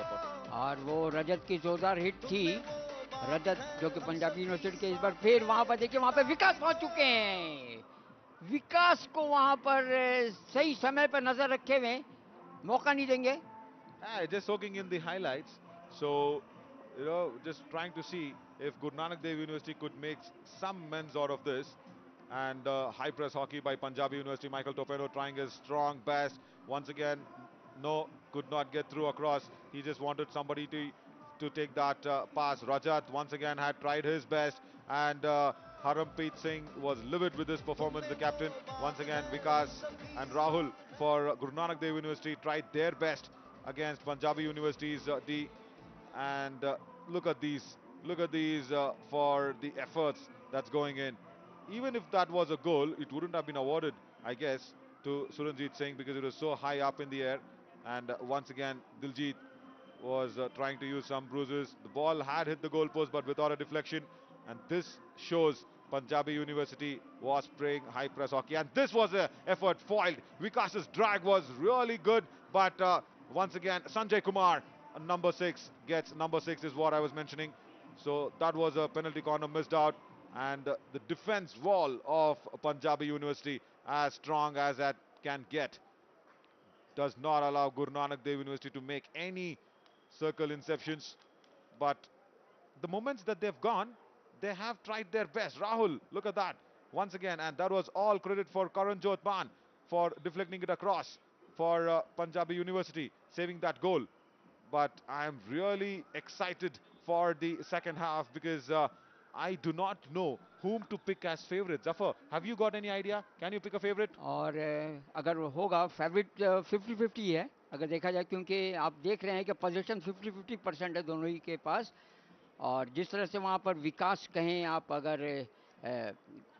और वो रजत की जोरदार hit थी. रजत जो कि Punjabi university के इस बार फिर वहां पर देखिए वहां पर विकास पहुंच चुके हैं. विकास को वहां पर सही समय पर नजर रखे हुए मौका नहीं देंगे. Just soaking in the highlights. So just trying to see if Guru Nanak Dev University could make some men's out of this. And high press hockey by Punjabi University. Michael Topeno trying his strong best. Once again, no, could not get through across. He just wanted somebody to take that pass. Rajat once again had tried his best, and Harampreet Singh was livid with his performance. The captain once again, Vikas and Rahul for Guru Nanak Dev University tried their best against Punjabi University's D. And look at these for the efforts that's going in. Even if that was a goal, it wouldn't have been awarded, I guess, to Suranjit Singh because it was so high up in the air. And once again, Diljit was trying to use some bruises. The ball had hit the goalpost, but without a deflection. And this shows Punjabi University was playing high press hockey. And this was an effort foiled. Vikas's drag was really good, but once again, Sanjay Kumar, number 6, gets number 6 is what I was mentioning. So that was a penalty corner missed out. And the defense wall of Punjabi University, as strong as that can get, does not allow Guru Nanak Dev University to make any circle inceptions. But the moments that they've gone, they have tried their best. Rahul, look at that. Once again, and that was all credit for Karanjot Man for deflecting it across for Punjabi University, saving that goal. But I am really excited for the second half because I do not know whom to pick as favorite. Zafar, have you got any idea? Can you pick a favorite? और अगर होगा favourite 50-50 है अगर देखा जाए, क्योंकि आप देख रहे हैं कि पोजीशन 50-50% है दोनों ही के पास। और जिस तरह से वहाँ पर विकास कहें आप अगर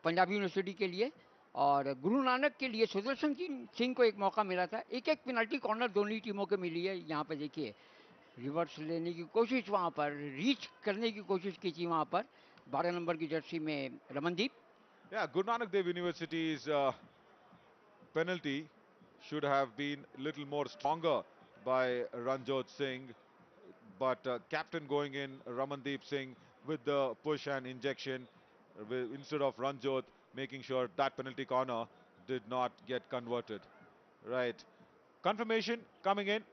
पंजाबी यूनिवर्सिटी के लिए और गुरु नानक के लिए सुदर्शन सिंह को एक मौका मिला था। एक एक पेनल्टी कॉर्नर दोनों ही टीमों को मिली है। यहाँ पे देखिए रिवर्स लेने की कोशिश, वहाँ पर रीच करने की कोशिश की थी वहाँ पर 12 नंबर की जर्सी में Ramandeep. Yeah, Guru Nanak Dev University's penalty should have been a little more stronger by Ranjot Singh, but captain going in, Ramandeep Singh, with the push and injection instead of Ranjot making sure that penalty corner did not get converted. Right. Confirmation coming in.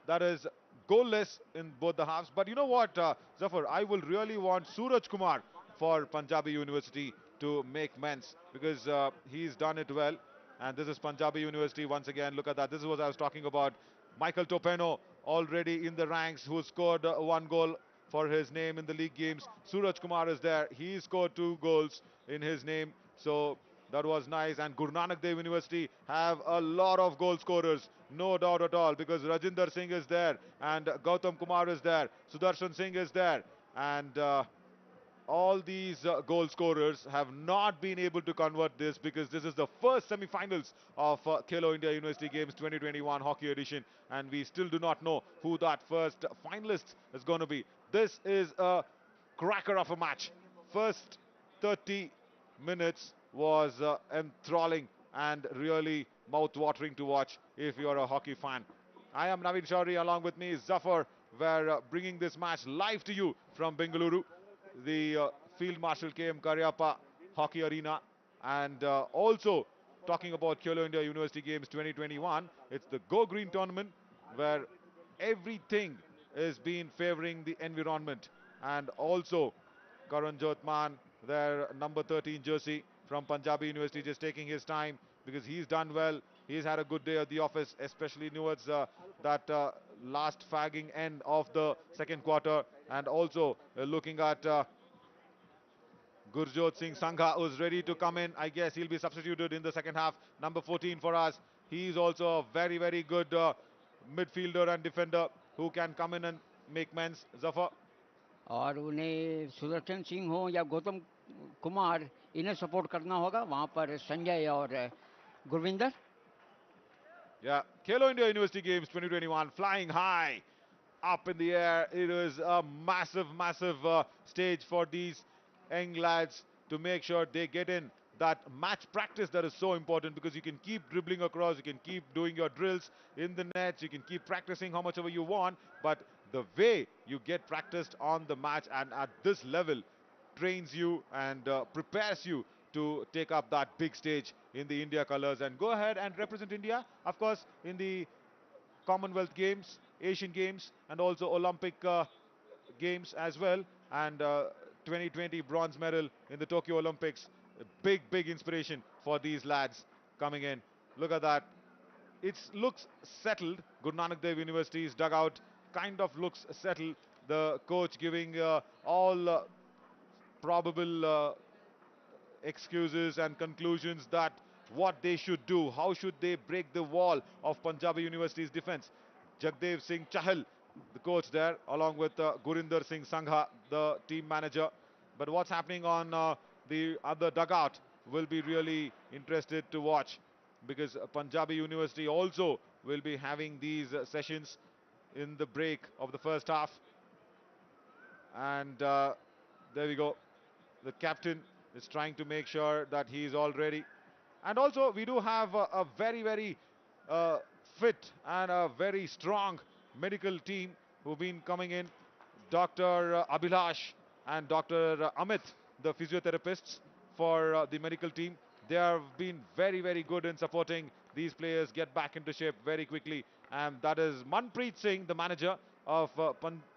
That is goalless in both the halves. But you know what, Zafar, I will really want Suraj Kumar for Punjabi University to make men's because he's done it well. And this is Punjabi University once again. Look at that. This is what I was talking about. Michael Topeno already in the ranks, who scored 1 goal for his name in the league games. Suraj Kumar is there. He scored 2 goals in his name. So that was nice. And Guru Nanak Dev University have a lot of goal scorers, no doubt at all, because Rajinder Singh is there and Gautam Kumar is there, Sudarshan Singh is there, and all these goal scorers have not been able to convert this because this is the first semi-finals of Khelo India University Games 2021 Hockey Edition, and we still do not know who that first finalist is going to be. This is a cracker of a match. First 30 minutes was enthralling and really mouth-watering to watch if you're a hockey fan. I am Naveen Shauri, along with me is Zafar. We're bringing this match live to you from Bengaluru, the Field Marshal K.M. Karyappa Hockey Arena, and also talking about Khelo India University Games 2021. It's the Go Green tournament where everything is being favoring the environment, and also Karan Jotman, their number 13 jersey from Punjabi University, just taking his time because he's done well. He's had a good day at the office, especially towards that last fagging end of the second quarter, and also looking at Gurjot Singh Sangha, who's ready to come in. I guess he'll be substituted in the second half. Number 14 for us. He's also a very, very good midfielder and defender who can come in and make men's. Zafar. और उन्हें सुदर्शन सिंह हो या गौतम कुमार, इन्हें support करना होगा वहाँ पर संजय और Gurvinder. Yeah, Khelo India University Games 2021, flying high up in the air. It was a massive, massive stage for these young lads to make sure they get in that match practice that is so important, because you can keep dribbling across, you can keep doing your drills in the nets, you can keep practicing how much ever you want, but the way you get practiced on the match and at this level trains you and prepares you to take up that big stage in the India colors and go ahead and represent India, of course, in the Commonwealth Games, Asian Games, and also Olympic games as well, and 2020 bronze medal in the Tokyo Olympics. A big inspiration for these lads coming in. Look at that. It looks settled. Guru Nanak Dev University's dugout kind of looks settled. The coach giving all probable excuses and conclusions that what they should do, how should they break the wall of Punjabi University's defense. Jagdev Singh Chahal, the coach there, along with Gurinder Singh Sangha, the team manager. But what's happening on the other dugout will be really interested to watch, because Punjabi University also will be having these sessions in the break of the first half. And there we go. The captain is trying to make sure that he is all ready. And also we do have a very uh, fit and a very strong medical team who've been coming in. Dr. Abhilash and Dr. Amit, the physiotherapists for the medical team. They have been very good in supporting these players get back into shape very quickly. And that is Manpreet Singh, the manager of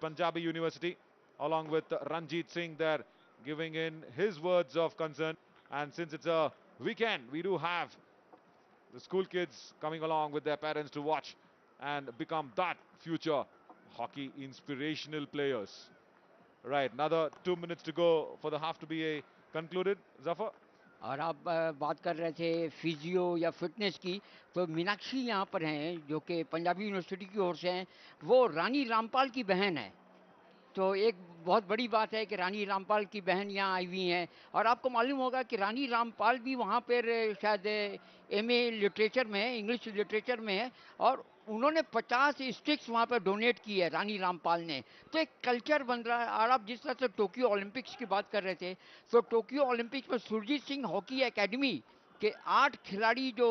Punjabi University, along with Ranjit Singh there, giving in his words of concern. And since it's a weekend, we do have the school kids coming along with their parents to watch and become that future hockey inspirational players. Right, another 2 minutes to go for the half to be concluded. Zafar? और आप बात कर रहे थे physio या fitness की, तो मीनाक्षी यहाँ पर हैं जो कि पंजाबी यूनिवर्सिटी की ओर से हैं। वो रानी रामपाल की बहन है, तो एक बहुत बड़ी बात है कि रानी रामपाल की बहन यहाँ आई हुई हैं। और आपको मालूम होगा कि रानी रामपाल भी वहाँ पर शायद एमए लिटरेचर में है, इंग्लिश लिटरेचर में है, और उन्होंने 50 स्टिक्स वहाँ पर डोनेट की है रानी रामपाल ने। तो एक कल्चर बन रहा है। और आप जिस तरह से टोक्यो ओलंपिक्स की बात कर रहे थे, तो टोक्यो ओलंपिक्स में सुरजीत सिंह हॉकी एकेडमी के 8 खिलाड़ी जो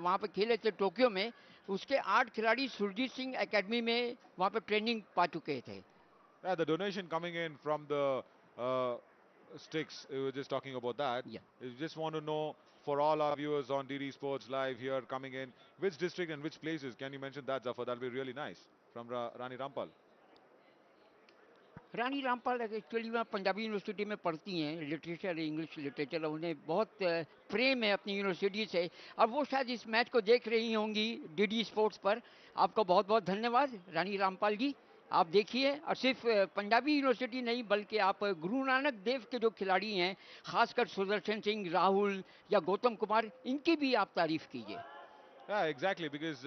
वहाँ पर खेले थे टोक्यो में, उसके 8 खिलाड़ी सुरजीत सिंह एकेडमी में वहाँ पर ट्रेनिंग पा चुके थे। Yeah, the donation coming in from the sticks, we were just talking about that. Yeah. We just want to know, for all our viewers on DD Sports Live here coming in, which district and which places, can you mention that, Zafar? That'll be really nice, from Rani Rampal. Rani Rampal actually वहाँ Punjabi university में पढ़ती हैं, literature English literature, उन्हें बहुत प्रेम है अपनी university से। और वो शायद इस मैच को देख रही होंगी डीडी स्पोर्ट्स पर। आपका बहुत बहुत धन्यवाद रानी रामपाल जी, आप देखिए। और सिर्फ पंजाबी यूनिवर्सिटी नहीं, बल्कि आप गुरु नानक देव के जो खिलाड़ी हैं, खासकर सुदर्शन सिंह, राहुल या गौतम कुमार, इनकी भी आप तारीफ कीजिए। Yeah, exactly, because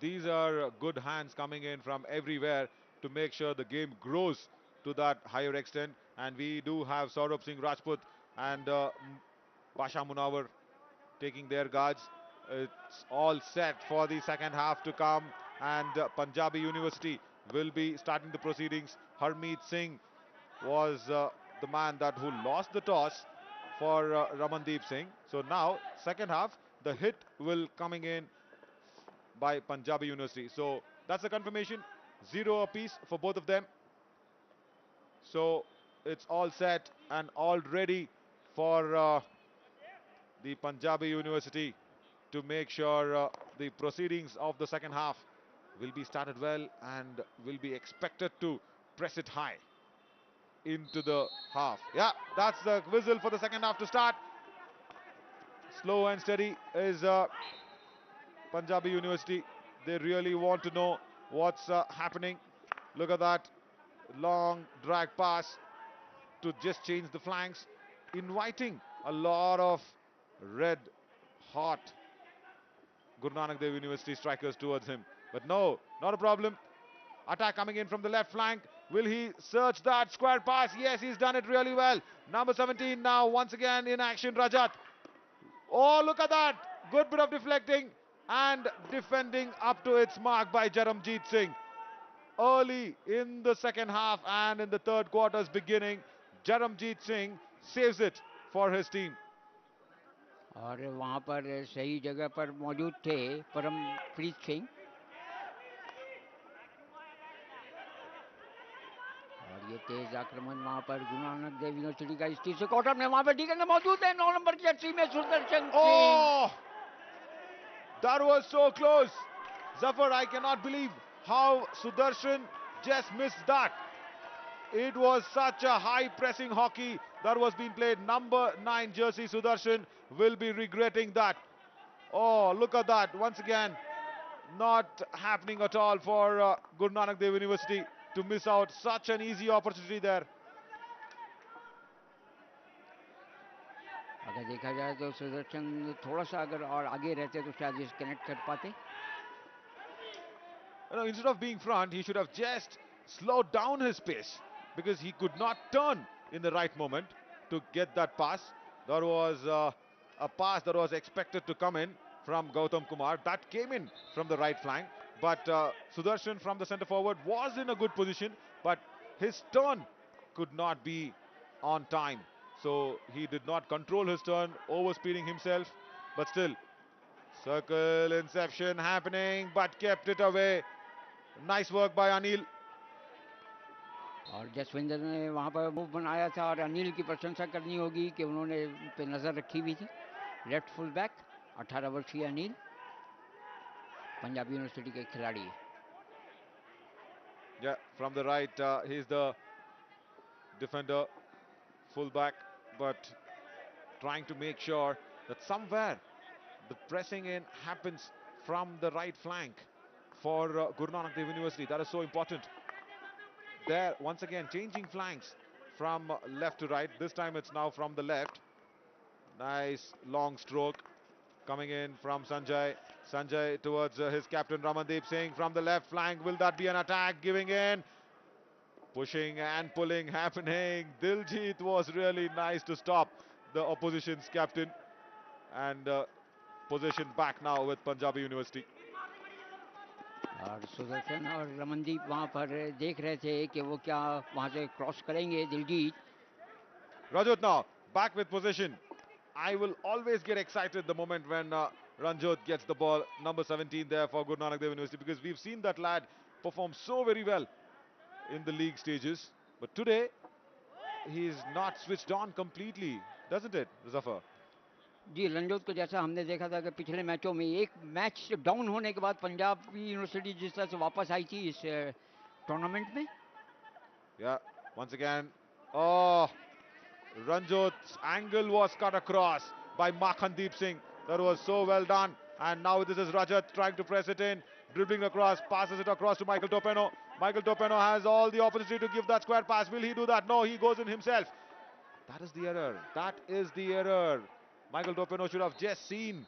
these are good hands coming in from everywhere to make sure the game grows to that higher extent. And we do have Saurabh Singh Rajput and Pasha Munawar taking their guards. It's all set for the second half to come, and Punjabi University will be starting the proceedings. Harmeet Singh was the man that who lost the toss for Ramandeep Singh. So now, second half, the hit will coming in by Punjabi University. So that's a confirmation. 0 apiece for both of them. So it's all set and all ready for the Punjabi University to make sure the proceedings of the second half will be started well and will be expected to press it high into the half. Yeah, that's the whistle for the second half to start. Slow and steady is Punjabi University. They really want to know what's happening. Look at that long drag pass to just change the flanks, inviting a lot of red hot Guru Nanak Dev University strikers towards him. But no, not a problem. Attack coming in from the left flank. Will he search that square pass? Yes, he's done it really well. Number 17 now once again in action, Rajat. Oh, look at that. Good bit of deflecting and defending up to its mark by Jaramjeet Singh. Early in the second half and in the third quarter's beginning, Jaramjeet Singh saves it for his team. और वहाँ पर सही जगह पर मौजूद थे परमप्रीत सिंह, और ये तेज आक्रमण वहाँ पर गुरु नानक देव यूनिवर्सिटी का इस तीसरे क्वार्टर में वहाँ पर डिफेंडर मौजूद है, 9 नंबर की जर्सी में Sudarshan Singh. Oh, that was so close. Zafar, I cannot believe how Sudarshan just missed that. It was such a high pressing hockey that was being played. Number 9 jersey Sudarshan will be regretting that. Oh, look at that. Once again, not happening at all for Guru Nanak Dev University to miss out such an easy opportunity there. अगर देखा जाए तो सुदर्शन थोड़ा सा अगर और आगे रहते तो शायद इस कनेक्ट कर पाते. Instead of being front, he should have just slowed down his pace because he could not turn in the right moment to get that pass. There was a pass that was expected to come in from Gautam Kumar. That came in from the right flank. But Sudarshan from the centre forward was in a good position, but his turn could not be on time. So he did not control his turn, overspeeding himself. But still, circle inception happening, but kept it away. Nice work by Anil. और जसविंदर ने वहाँ पर move बनाया था और अनिल की प्रशंसा करनी होगी कि उन्होंने उन पे नज़र रखी हुई थी. लेफ्ट फुल बैक 18 वर्षीय अनिल पंजाब यूनिवर्सिटी के खिलाड़ी है. Yeah, from the right, he's the defender, full back, but trying to make sure that somewhere the pressing in happens from the right flank for Guru Nanak Dev University. That is so important. There, once again, changing flanks from left to right. This time it's now from the left. Nice long stroke coming in from Sanjay. Sanjay towards his captain Ramandeep Singh from the left flank. Will that be an attack? Giving in. Pushing and pulling happening. Diljit was really nice to stop the opposition's captain. And possession back now with Punjabi University. और सुदर्शन और रमनदीप वहाँ पर देख रहे थे कि वो क्या वहाँ से क्रॉस करेंगे. Diljit. Rajat now back with possession. I will always get excited the moment when Ranjot gets the ball, number 17 there for Guru Nanak Dev University, because we've seen that lad perform so very well in the league stages. But today, he's not switched on completely, doesn't it, Zafar? जी, रंजोत को जैसा हमने देखा था कि पिछले मैचों में एक मैच डाउन होने के बाद पंजाब यूनिवर्सिटी जिस तरह से वापस आई थी इस टूर्नामेंट में. Yeah, once again, oh, Ranjot's angle was cut across by Makhandeep Singh. That was so well done. And now this is Rajat trying to press it in, dribbling across, passes it across to Michael Topeno. Michael Topeno has all the opportunity to give that square pass. Will he do that? No, he goes in himself. That is the error. That is the error. Michael Topeno should have just seen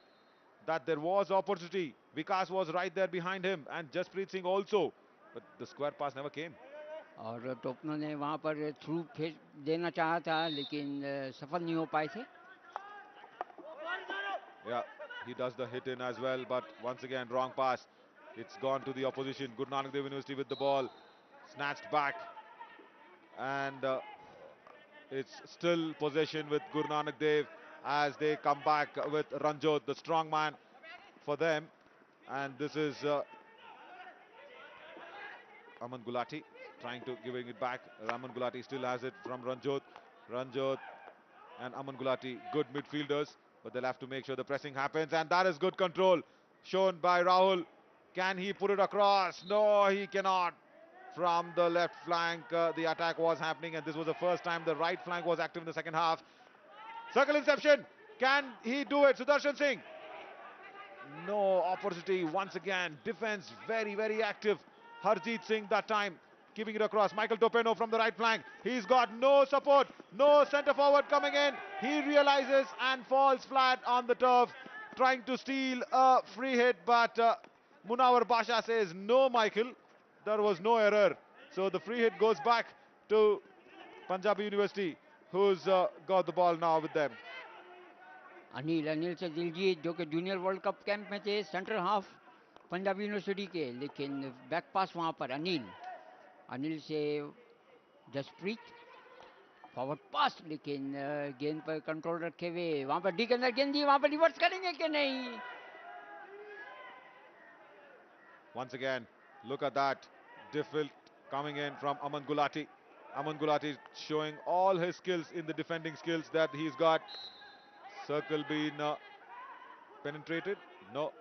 that there was opportunity. Vikas was right there behind him, and Jaspreet Singh also. But the square pass never came. और टोपनो ने वहाँ पर through face देना चाहा था लेकिन सफल नहीं हो पाए थे. Yeah, he does the hit in as well, but once again, wrong pass. It's gone to the opposition. Guru Nanak Dev University with the ball. Snatched back. And it's still possession with Guru Nanak Dev as they come back with Ranjot, the strong man for them. And this is Aman Gulati trying to giving it back. Raman Gulati still has it from Ranjot. Ranjot and Aman Gulati, good midfielders, but they'll have to make sure the pressing happens, and that is good control shown by Rahul. Can he put it across? No, he cannot. From the left flank, the attack was happening, and this was the first time the right flank was active in the second half. Circle inception. Can he do it? Sudarshan Singh. No opportunity once again. Defense very, very active. Harjeet Singh that time giving it across. Michael Topeno from the right flank. He's got no support. No centre forward coming in. He realizes and falls flat on the turf, trying to steal a free hit. But Munawar Basha says, no, Michael. There was no error. So the free hit goes back to Punjabi University, who's got the ball now with them. Anil से दिलजीत जो कि junior world cup camp में थे, central half Punjab university के, लेकिन back पास वहाँ पर अनिल से जसप्रीत फॉरवर्ड पास, लेकिन गेंद पर कंट्रोल रखे हुए वहाँ पर डी के अंदर गेंद दी, वहाँ पर रिवर्स करेंगे कि नहीं. Once again, look at that. Difficult coming in from Aman Gulati. Aman Gulati showing all his skills in the defending skills that he's got. Circle being penetrated. No.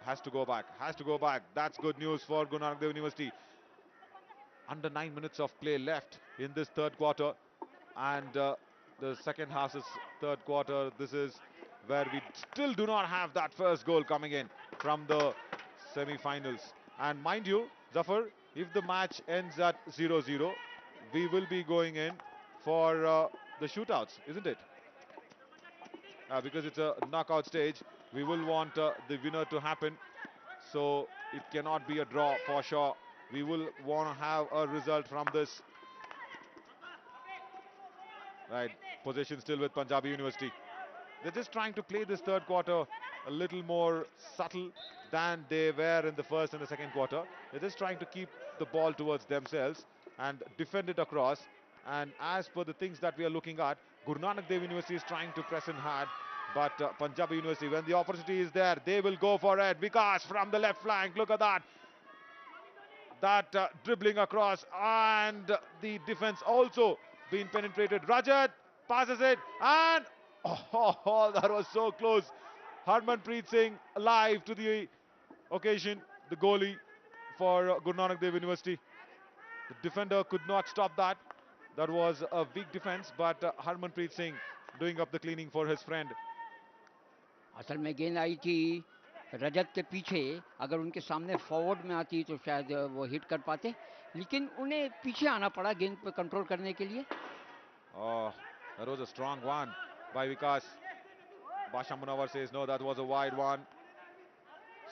Has to go back. Has to go back. That's good news for Guru Nanak Dev University. Under 9 minutes of play left in this third quarter, and the second half is third quarter. This is where we still do not have that first goal coming in from the semi-finals. And mind you, Zafar, if the match ends at 0-0, we will be going in for the shootouts, isn't it? Because it's a knockout stage, we will want the winner to happen. So it cannot be a draw for sure. We will want to have a result from this. Right, possession still with Punjabi University. They're just trying to play this third quarter a little more subtle than they were in the first and the second quarter. They're just trying to keep the ball towards themselves and defend it across. And as per the things that we are looking at, Guru Nanak Dev University is trying to press in hard, but Punjabi University, when the opportunity is there, they will go for it. Vikas from the left flank, look at that. Dribbling across, and the defense also being penetrated. Rajat passes it, and that was so close. Harmanpreet Singh alive to the occasion, the goalie for Guru Nanak Dev University. The defender could not stop that. That was a weak defense, but Harmanpreet Singh doing up the cleaning for his friend. असल में गेंद आई थी रजत के पीछे, अगर उनके सामने forward में आती तो शायद वो हिट कर पाते, लेकिन उन्हें पीछे आना पड़ा गेंद पर कंट्रोल करने के लिए. Oh, that was a strong one by Vikas. Basha Munawar says no, that was a wide one.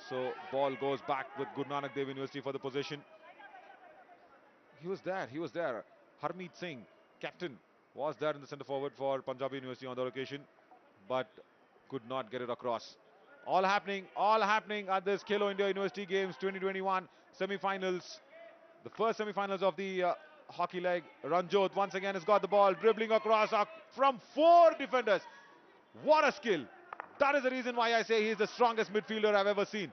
So ball goes back with Guru Nanak Dev University for the possession. He was there. Harmeet Singh, captain, was there in the centre forward for Punjabi University on that occasion, but could not get it across. All happening at this Khelo India University Games 2021 semi-finals. The first semi-finals of the hockey leg. Ranjot once again has got the ball, dribbling across from 4 defenders. What a skill. That is the reason why I say he is the strongest midfielder I've ever seen.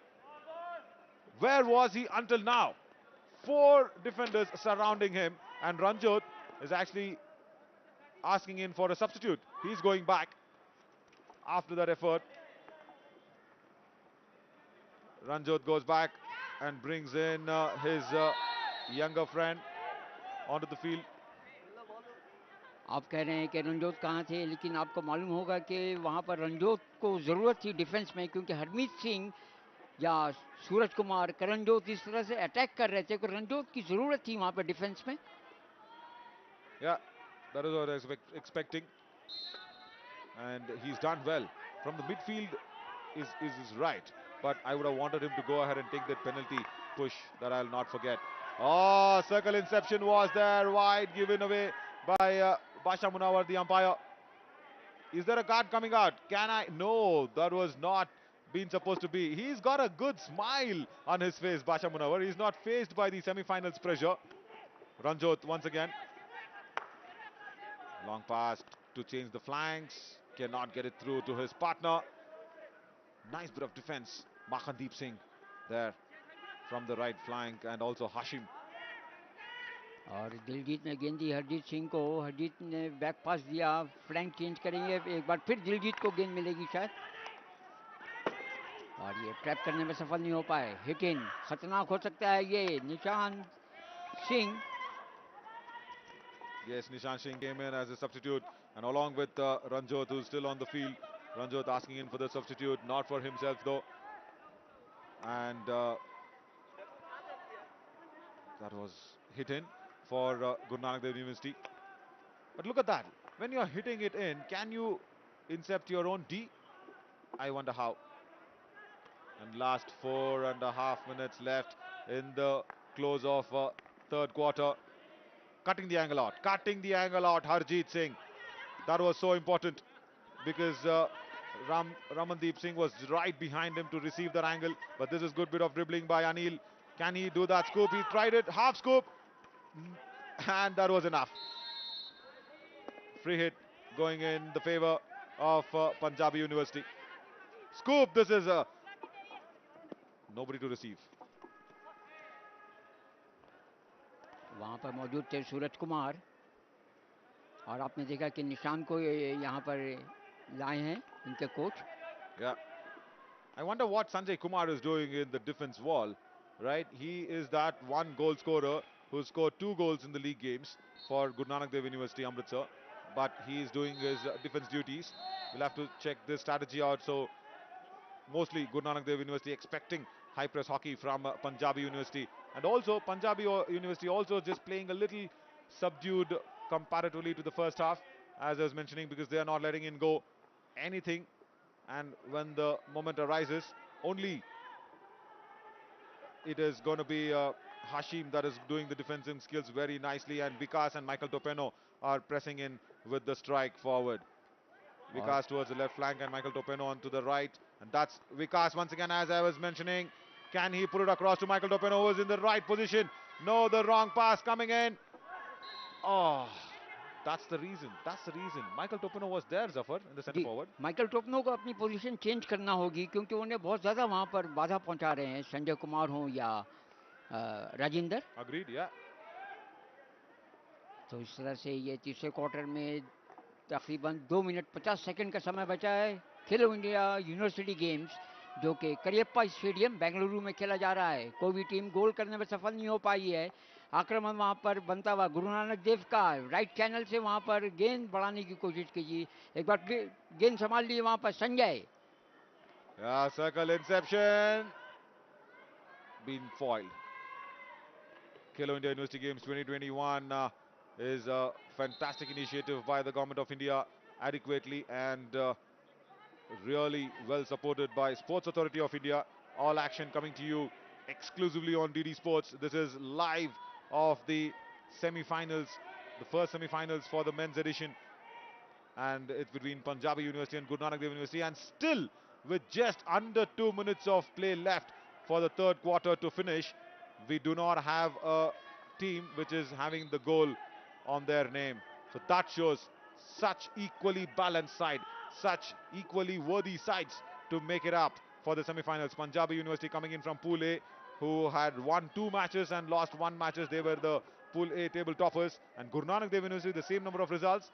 Where was he until now? 4 defenders surrounding him, and Ranjot is actually asking in for a substitute. He's going back after that effort. Ranjot goes back and brings in his younger friend onto the field. आप कह रहे हैं कि रंजोत कहाँ थे, लेकिन आपको मालूम होगा कि वहाँ पर रंजोत को ज़रूरत थी डिफेंस में, क्योंकि हरमीत सिंह या सूरज कुमार करणजोत इस तरह से अटैक कर रहे थे कि रंजोत की ज़रूरत थी वहाँ पर डिफेंस में. Yeah, that is what I was expecting, and he's done well from the midfield. Is right, but I would have wanted him to go ahead and take that penalty push that I'll not forget. Oh, circle inception was there, wide given away by Basha Munawar, the umpire. Is there a card coming out? Can I? No, that was not been supposed to be. He's got a good smile on his face, Basha Munawar. He's not faced by the semi-finals pressure. Ranjot once again. Long pass to change the flanks. Cannot get it through to his partner. Nice bit of defense. Makhandeep Singh there from the right flank, and also Hashim. और दिलजीत ने गेंद दी हरजीत सिंह को, हरजीत ने back पास दिया, flank change करेंगे, एक बार फिर दिलजीत को गेंद मिलेगी शायद, और ये ट्रैप करने में सफल नहीं हो पाए. हिट इन, खतरनाक हो सकता है ये. निशान Singh. Yes, Nishan Singh came in as a substitute, and along with Ranjot, who's still on the field. Ranjot asking in for the substitute, not for himself though. And that was hit in for Guru Nanak Dev University. But look at that. When you're hitting it in, can you incept your own D? I wonder how. And last 4.5 minutes left in the close of third quarter. Cutting the angle out. Harjeet Singh. That was so important, because Ramandeep Singh was right behind him to receive that angle. But this is good bit of dribbling by Anil. Can he do that scoop? He tried it. Half scoop. And that was enough. Free hit going in the favor of Punjabi University. Scoop. This is nobody to receive. वहाँ पर मौजूद थे सूरज कुमार, और आपने देखा कि निशान को यहाँ पर लाए हैं इनके coach. Yeah. I wonder what Sanjay Kumar is doing in the defense wall, right? He is that one goal scorer who scored 2 goals in the league games for Guru Nanak Dev University, Amritsar. But he is doing his defense duties. We'll have to check this strategy out. So mostly Guru Nanak Dev University expecting high press hockey from Punjabi University. And also Punjabi University also just playing a little subdued comparatively to the first half, as I was mentioning, because they are not letting in go anything. And when the moment arises, only it is going to be Hashim that is doing the defensive skills very nicely, and Vikas and Michael Topeno are pressing in with the strike forward. Vikas towards the left flank and Michael Topeno on to the right, and that's Vikas once again, as I was mentioning. Can he put it across to Michael Topeno, who is in the right position? No, the wrong pass coming in. Oh, that's the reason. That's the reason. Michael Topeno was there, Zafar, in the centre जी forward. Michael Topno को अपनी position change करना होगी, क्योंकि उन्हें बहुत ज़्यादा वहाँ पर बाधा पहुँचा रहे हैं, संजय कुमार हो या राजेंद्र. Agreed, yeah. तो इस तरह से ये तीसरे क्वार्टर में तकरीबन 2 मिनट 50 सेकंड का समय बचा है. खेलो इंडिया यूनिवर्सिटी गेम्स जो कि करियप्पा स्टेडियम बेंगलुरु में खेला जा रहा है. कोई भी टीम गोल करने में सफल नहीं हो पाई है. आक्रमण वहां पर बनता हुआ गुरु नानक देव का राइट चैनल से वहां पर गेंद बढ़ाने की कोशिश कीजिए. एक बार गेंद संभाल लिए वहां पर Sanjay. Yeah, circle inception. Been foiled. Khelo India University Games 2021 is a fantastic initiative by the Government of India, adequately and really well supported by Sports Authority of India. All action coming to you exclusively on DD Sports. This is live of the semi-finals, the first semi-finals for the men's edition, and it's between Punjabi University and Guru Nanak Dev University, and still with just under 2 minutes of play left for the third quarter to finish, we do not have a team which is having the goal on their name. So that shows such equally balanced side, such equally worthy sides to make it up for the semi-finals. Punjabi University coming in from Pool A, who had won 2 matches and lost 1 matches. They were the Pool A table toppers. And Guru Nanak Dev University, the same number of results,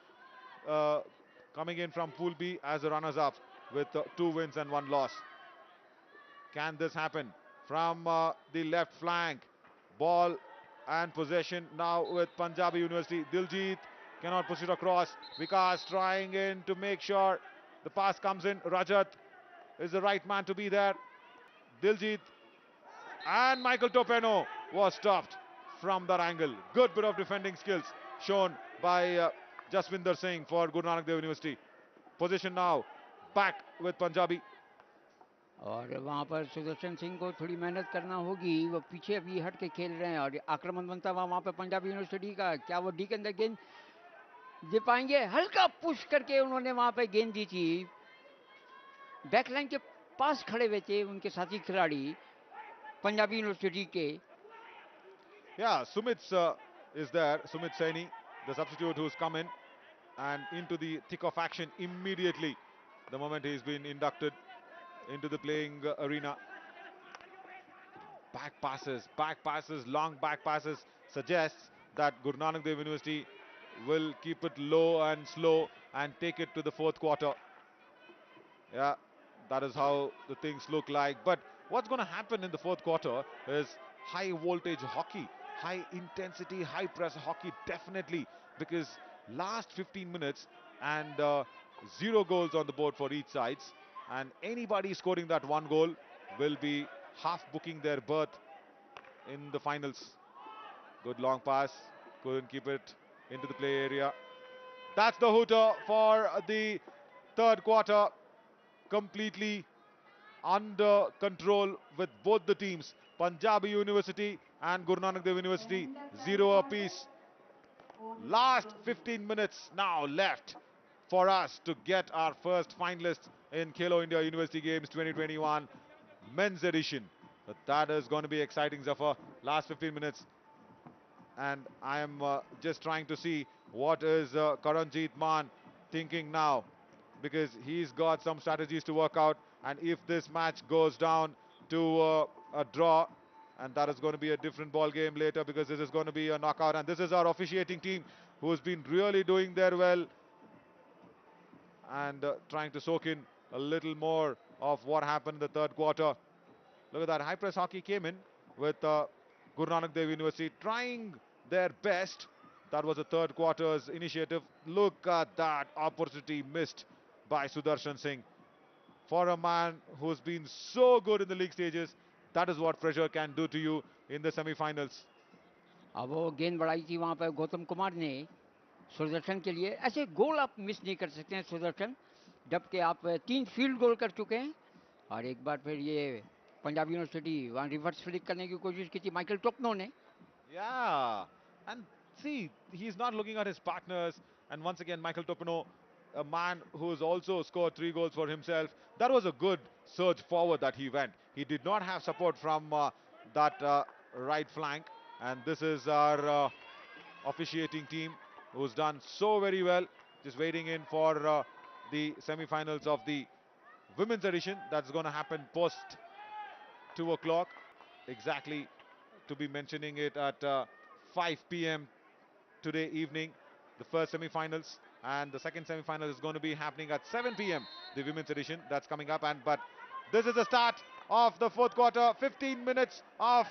coming in from Pool B as the runners-up with 2 wins and 1 loss. Can this happen? From the left flank, ball and possession now with Punjabi University. Diljit cannot push it across. Vikas trying in to make sure the pass comes in. Rajat is the right man to be there. Diljit and Michael Topeno was stopped from that angle. Good bit of defending skills shown by Jaswinder Singh for Guru Nanak Dev University. Position now back with Punjabi. और वहाँ पर सुदर्शन सिंह को थोड़ी मेहनत करना होगी. वो पीछे अभी हट के खेल रहे हैं और आक्रमण बनता हुआ वहाँ पर पंजाबी यूनिवर्सिटी का. क्या वो डी के अंदर गेंद दे पाएंगे? हल्का पुश करके उन्होंने वहाँ पे गेंद दी थी. बैकलाइन के पास खड़े हुए थे उनके साथी खिलाड़ी पंजाबी यूनिवर्सिटी के. Yeah, Sumit is there. Sumit Saini, the substitute who's come in and into the thick of action immediately the moment he's been inducted into the playing arena. Back passes, long back passes suggests that Guru Nanak Dev University will keep it low and slow and take it to the fourth quarter. Yeah, that is how the things look like. But what's going to happen in the fourth quarter is high voltage hockey, high intensity, high press hockey, definitely, because last 15 minutes and 0 goals on the board for each sides, and anybody scoring that 1 goal will be half booking their berth in the finals. Good long pass, couldn't keep it into the play area. That's the hooter for the third quarter. Completely under control with both the teams. Punjabi University and Guru Nanak Dev University 0 apiece. Last 15 minutes now left for us to get our first finalists in Khelo India University Games 2021 men's edition. But that is going to be exciting, Zafar. Last 15 minutes, and I am just trying to see what is Karanjit Maan thinking now, because he's got some strategies to work out. And if this match goes down to a draw, and that is going to be a different ball game later, because this is going to be a knockout, and this is our officiating team who's been really doing their well and trying to soak in a little more of what happened in the third quarter. Look at that, high press hockey came in with Guru Nanak Dev University trying their best. That was the third quarter's initiative. Look at that opportunity missed by Sudarshan Singh. For a man who's been so good in the league stages, that is what pressure can do to you in the semi-finals. अब वो गेंद बढ़ाई थी वहां पर गौतम कुमार ने सुदर्शन के लिए। ऐसे गोल आप मिस नहीं कर सकते हैं सुदर्शन, जबकि आप 3 फील्ड गोल कर चुके हैं। और एक बार फिर ये पंजाब यूनिवर्सिटी वहां रिवर्स फ्लिक करने की कोशिश की थी माइकल टोपनो ने। Yeah, and see, he's not looking at his partners. And once again, Michael Topino, a man who's also scored 3 goals for himself. That was a good surge forward that he went. He did not have support from that right flank. And this is our officiating team who's done so very well. Just waiting in for the semi-finals of the women's edition. That's going to happen post 2 o'clock. Exactly, to be mentioning it at 5 p.m. today evening, the first semi-finals, and the second semi-final is going to be happening at 7 p.m. the women's edition that's coming up. And but this is the start of the fourth quarter. 15 minutes of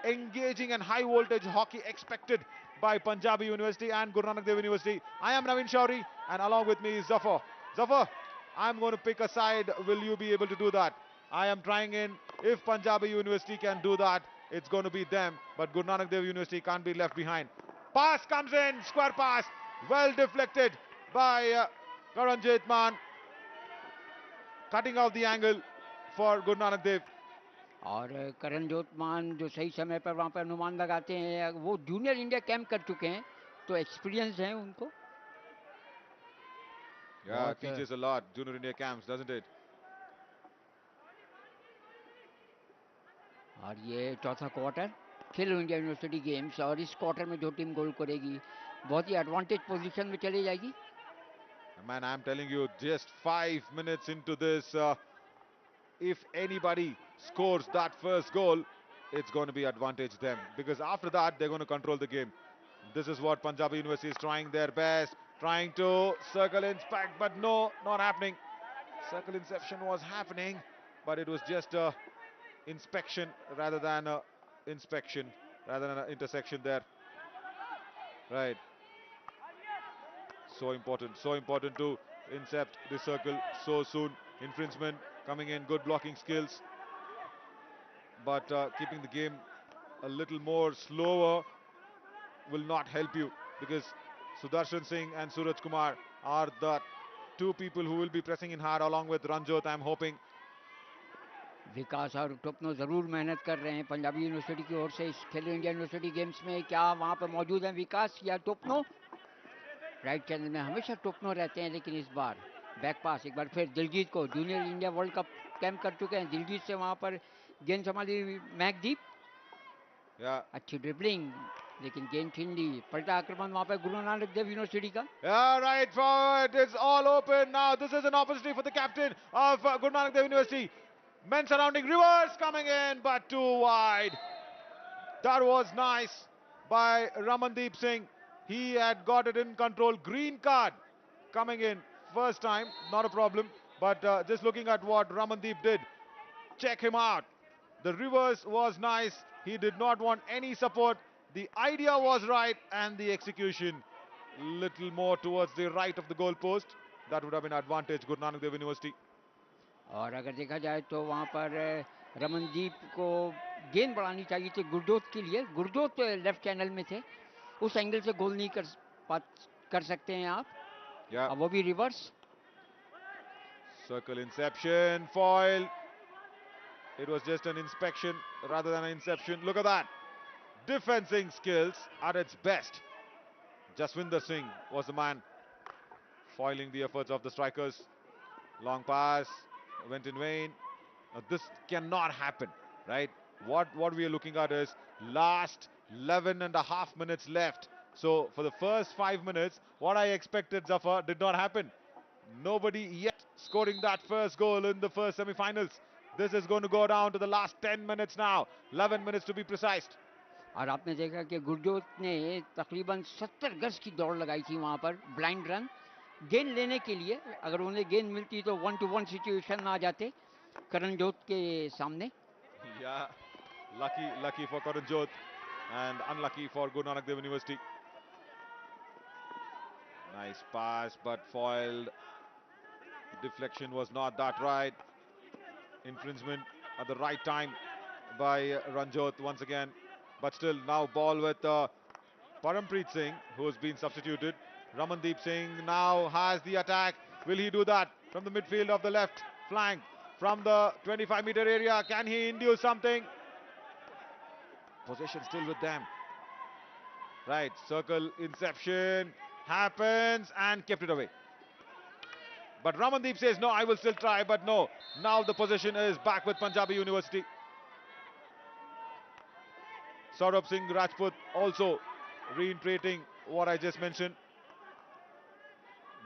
engaging and high voltage hockey expected by Punjabi University and Guru Nanak Dev University. I am Naveen Shauri, and along with me is Zafar. Zafar, I'm going to pick a side. Will you be able to do that? I am trying in. If Punjabi University can do that, it's going to be them. But Guru Nanak Dev University can't be left behind. Pass comes in, square pass, well deflected by Karanjit Man, cutting out the angle for Guru Nanak Dev. और करणजोत मान जो सही समय पर वहाँ पर अनुमान लगाते हैं, वो जूनियर इंडिया कैंप कर चुके हैं, तो एक्सपीरियंस है उनको। Yeah, teaches a lot, Junior India camps, doesn't it? और ये चौथा क्वार्टर खेलो इंडिया यूनिवर्सिटी गेम्स, और इस क्वार्टर में जो टीम गोल करेगी बहुत ही एडवांटेज पोजीशन में चली जाएगी। Man, I'm telling you, just 5 minutes into this, if anybody scores that first goal, it's going to be advantage them, because after that they're going to control the game. This is what Punjab University is trying their best, trying to circle inspect, but no, not happening. Circle inception was happening, but it was just a inspection rather than a inspection, rather than an intersection there. Right. So important to incept the circle so soon. Infringement coming in, good blocking skills, but keeping the game a little more slower will not help you, because Sudarshan Singh and Suraj Kumar are the two people who will be pressing in hard along with Ranjot, I'm hoping. विकास और टोपनो जरूर मेहनत कर रहे हैं Punjabi university की ओर से इस खेलो India university games में। क्या वहां पर मौजूद हैं विकास या टोपनो? राइट चैनल में हमेशा टोपनो रहते हैं, लेकिन इस बार बैक पास एक बार फिर दिलजीत को, junior India world cup camp कर चुके हैं दिलजीत से, वहां पर गेंद संभाली मैकदीप। अच्छी ड्रिबलिंग, लेकिन गेंद छीन ली। पलटा आक्रमण वहां पर गुरु नानक देव यूनिवर्सिटी का। Right forward, it's all open now. This is an opportunity for the captain of Guru Nanak Dev University. Men surrounding, reverse coming in, but too wide. That was nice by Ramandeep Singh. He had got it in control. Green card coming in first time, not a problem. But just looking at what Ramandeep did, check him out. The reverse was nice. He did not want any support. The idea was right, and the execution little more towards the right of the goal post. That would have been advantage Guru Nanak Dev University. और अगर देखा जाए तो वहां पर रमनदीप को गेंद बढ़ानी चाहिए थी गुरजोत के लिए। गुरजोत लेफ्ट चैनल में थे, उस एंगल से गोल नहीं कर सकते हैं आप। अब वो भी reverse. Circle inception, foil. It was just an inspection rather than an inception. Look at that. Defending skills at its best. Jaswinder Singh was the man foiling the efforts of the strikers. Long pass went in vain. Now this cannot happen, right? What we are looking at is last 11 and a half minutes left. So for the first 5 minutes, what I expected, Zafar, did not happen. Nobody yet scoring that first goal in the first semi-finals. This is going to go down to the last 10 minutes now. 11 minutes to be precise. और आपने देखा कि गुरजोत ने तकरीबन 70 गज की दौड़ लगाई थी वहां पर, ब्लाइंड रन गेंद लेने के लिए। अगर उन्हें गेंद मिलती तो 1-to-1 सिचुएशन में आ जाते करणजोत के सामने। Yeah, Lucky for Karanjot and unlucky for Guru Nanak Dev University. Nice pass, but foiled. Deflection was not that right. Infringement at the right time by Ranjot once again. But still, now ball with Parampreet Singh, who's been substituted. Ramandeep Singh now has the attack. Will he do that from the midfield of the left flank? From the 25-meter area, can he induce something? Possession still with them. Right, circle inception happens and kept it away. But Ramandeep says, no, I will still try, but no. Now the possession is back with Punjabi University. Saurabh Singh Rajput also reiterating what I just mentioned.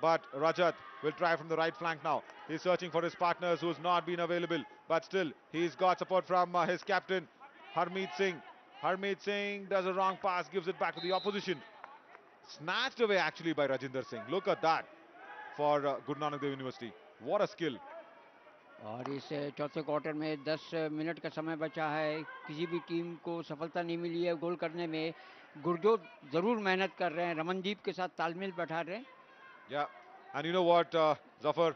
But Rajat will try from the right flank now. He's searching for his partners who's not been available. But still, he's got support from his captain, Harmeet Singh. Harmeet Singh does a wrong pass, gives it back to the opposition. Snatched away actually by Rajinder Singh. Look at that for Guru Nanak Dev University. What a skill. और इस चौथे quarter में 10 minute का समय बचा है. किसी भी टीम को सफलता नहीं मिली है गोल करने में. गुरजोत जरूर मेहनत कर रहे हैं, रमनदीप के साथ तालमेल बैठा रहे हैं. Yeah, and you know what, Zafar,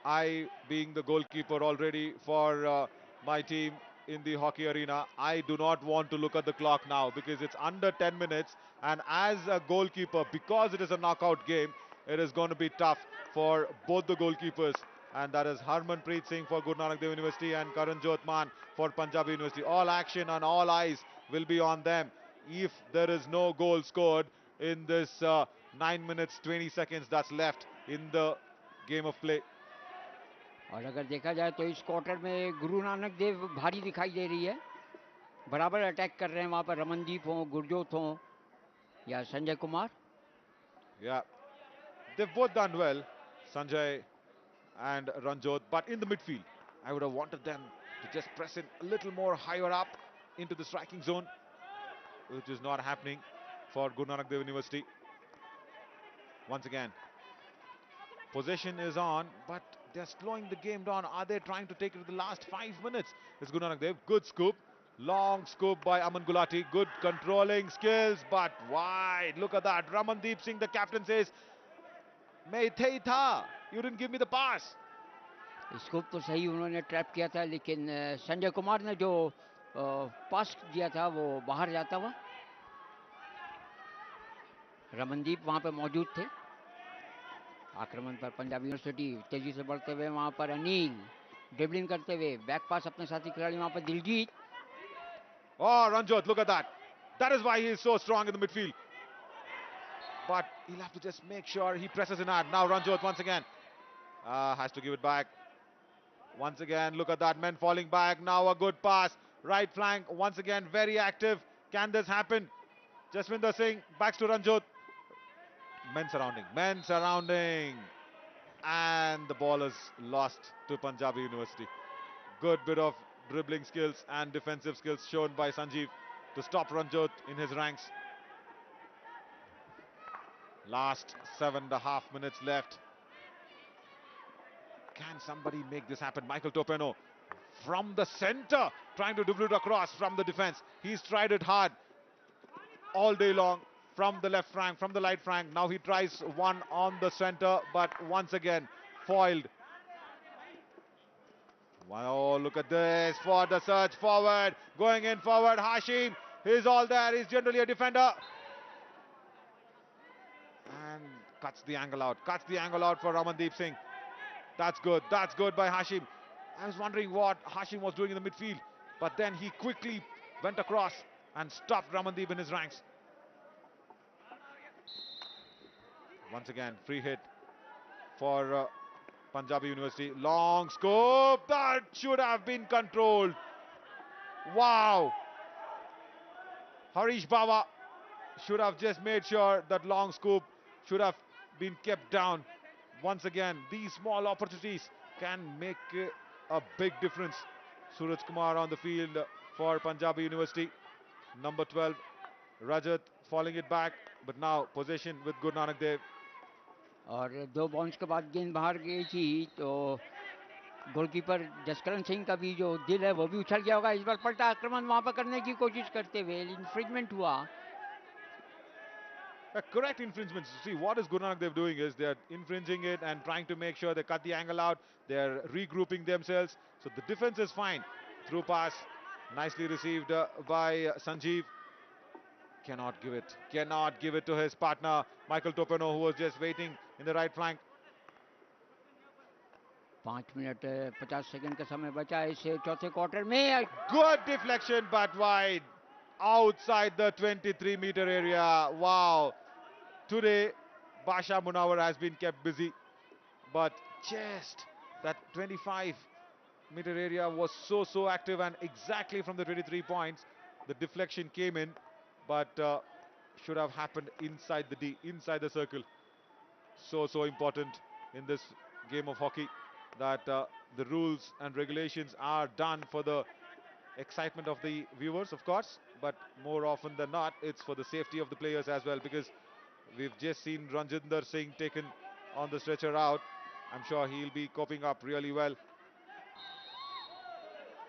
I being the goalkeeper already for my team in the hockey arena, I do not want to look at the clock now because it's under 10 minutes, and as a goalkeeper, because it is a knockout game, it is going to be tough for both the goalkeepers, and that is Harmanpreet Singh for Guru Nanak Dev University and Karanjot Man for Punjabi University. All action and all eyes will be on them if there is no goal scored in this 9 minutes 20 seconds that's left in the game of play. और अगर देखा जाए तो इस quarter में गुरु नानक देव भारी दिखाई दे रही है. बराबर अटैक कर रहे हैं वहां पर रमनदीप हो, गुरजोत हो या Sanjay Kumar. Yeah, they've both done well, Sanjay and Ranjot, but in the midfield, I would have wanted them to just press in a little more higher up into the striking zone, which is not happening for Guru Nanak Dev University. Once again, possession is on, but they're slowing the game down. Are they trying to take it to the last 5 minutes? It's Guru Nanak Dev. Good scoop. Long scoop by Aman Gulati. Good controlling skills, but wide. Look at that. Ramandeep Singh, the captain, says, "Main the hi tha. You didn't give me the pass." Scope तो सही उन्होंने trap किया था, लेकिन संजय कुमार ने जो पास दिया था वो बाहर जाता हुआ. रमनदीप वहां पर मौजूद थे. आक्रमण पर पंजाब यूनिवर्सिटी तेजी से बढ़ते हुए वहां पर अनिल ड्रिबलिंग करते हुए बैक पास अपने साथी खिलाड़ी वहां पर Diljit. Oh, Ranjot, look at that. That is why he is so strong in the midfield. But he'll have to just make sure he presses in hard. Now Ranjot once again has to give it back. Once again, look at that, men falling back. Now a good pass. Right flank, once again, very active. Can this happen? Jaswinder Singh, backs to Ranjot. Men surrounding. And the ball is lost to Punjabi University. Good bit of dribbling skills and defensive skills shown by Sanjeev to stop Ranjot in his ranks. Last 7.5 minutes left. Can somebody make this happen? Michael Topeno from the center, trying to dribble it across from the defense. He's tried it hard all day long from the left flank, from the right flank. Now he tries one on the center, but once again foiled. Wow, look at this for the surge forward. Going in forward, Hashim. He's all there. He's generally a defender. And cuts the angle out. Cuts the angle out for Ramandeep Singh. That's good. That's good by Hashim. I was wondering what Hashim was doing in the midfield. But then he quickly went across and stopped Ramandeep in his ranks. Once again, free hit for Punjabi University. Long scope. That should have been controlled. Wow. Harish Bawa should have just made sure that long scoop should have been kept down. Once again, these small opportunities can make a big difference. Suraj Kumar on the field for Punjabi University. Number 12, Rajat falling it back, but now possession with Guru Nanak Dev. और 2 bounce के बाद गेंद बाहर गई थी तो goalkeeper Jaskaran Singh का भी जो दिल है वो भी उछल गया होगा। इस बार पलटा आक्रमण वहां पर करने की कोशिश करते हुए इन्फ्रिंजमेंट हुआ। A correct infringement. See, what is Guru Nanak Dev doing is they are infringing it and trying to make sure they cut the angle out. They are regrouping themselves. So the defense is fine. Through pass, nicely received by Sanjeev. Cannot give it to his partner, Michael Topeno, who was just waiting in the right flank. 5 minute 50 second का समय बचा है इस चौथे quarter में। Good deflection, but wide. Outside the 23-meter area. Wow. Today, Basha Munawar has been kept busy. But just that 25-meter area was so active, and exactly from the 23 points, the deflection came in. But should have happened inside the D, inside the circle. So important in this game of hockey that the rules and regulations are done for the excitement of the viewers, of course, but more often than not, it's for the safety of the players as well, because we've just seen Ranjinder Singh taken on the stretcher out. I'm sure he'll be coping up really well.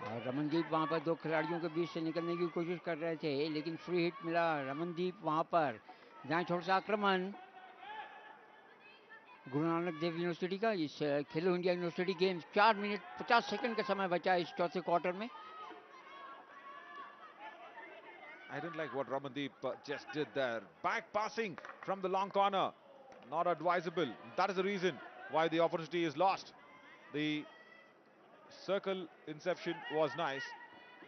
और रमनदीप वहां पर दो खिलाड़ियों के बीच से निकलने की कोशिश कर रहे थे, लेकिन फ्री हिट मिला रमनदीप वहां पर। जहां छोटा सा आक्रमण गुरु नानक देव यूनिवर्सिटी का इस खेलो India university games 4 minute 50 second का समय बचा है इस चौथे क्वार्टर में। I didn't like what Ramandeep just did there. Back passing from the long corner. Not advisable. That is the reason why the opportunity is lost. The circle inception was nice,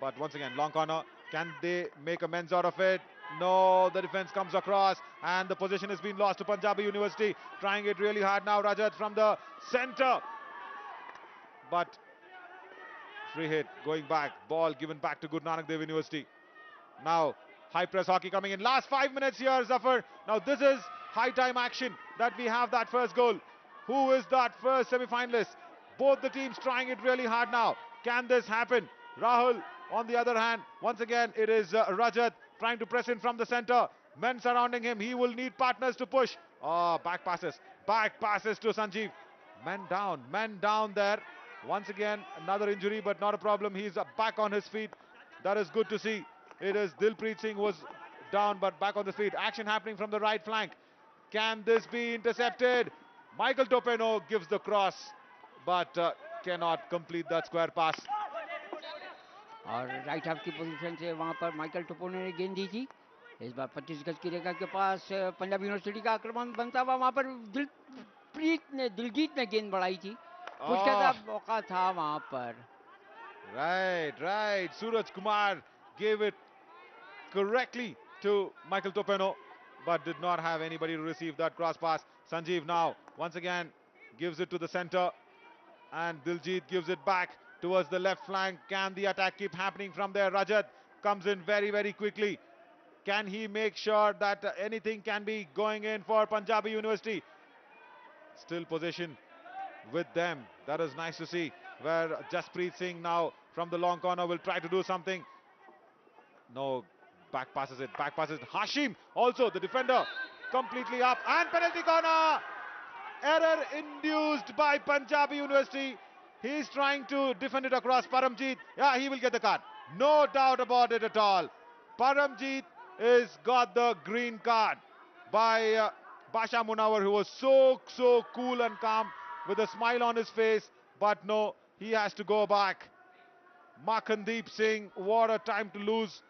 but once again, long corner. Can they make amends out of it? No, the defense comes across and the position has been lost to Punjabi University. Trying it really hard now, Rajat from the center. But free hit going back. Ball given back to Guru Nanak Dev University. Now, high press hockey coming in. Last 5 minutes here, Zafar. Now, this is high time action that we have that first goal. Who is that first semi-finalist? Both the teams trying it really hard now. Can this happen? Rahul, on the other hand, once again, it is Rajat trying to press in from the center. Men surrounding him. He will need partners to push. Oh, back passes. Back passes to Sanjeev. Men down there. Once again, another injury, but not a problem. He's back on his feet. That is good to see. It is Dilpreet Singh was down but back on the feet. Action happening from the right flank. Can this be intercepted? Michael Topeno gives the cross but cannot complete that square pass. और right half की position से वहां पर Michael टोपेनो ने गेंद दी थी। इस बार 25 गज की रेखा के पास पंजाब यूनिवर्सिटी का आक्रमण बनता हुआ वहां पर दिलजीत ने गेंद बढ़ाई थी। कुछ का मौका था वहां पर। Right. Suraj Kumar gave it correctly to Michael Topeno, but did not have anybody to receive that cross pass. Sanjeev now once again gives it to the center, and Diljit gives it back towards the left flank. Can the attack keep happening from there? Rajat comes in very quickly. Can he make sure that anything can be going in for Punjabi University? Still possession with them. That is nice to see, where Jaspreet Singh now from the long corner will try to do something. No, back passes it. Hashim also, the defender, completely up, and penalty corner. Error induced by Punjabi University. He's trying to defend it across Paramjeet. Yeah, he will get the card. No doubt about it at all. Paramjeet has got the green card by Basha Munawar, who was so cool and calm with a smile on his face. But no, he has to go back. Makhandeep Singh, what a time to lose.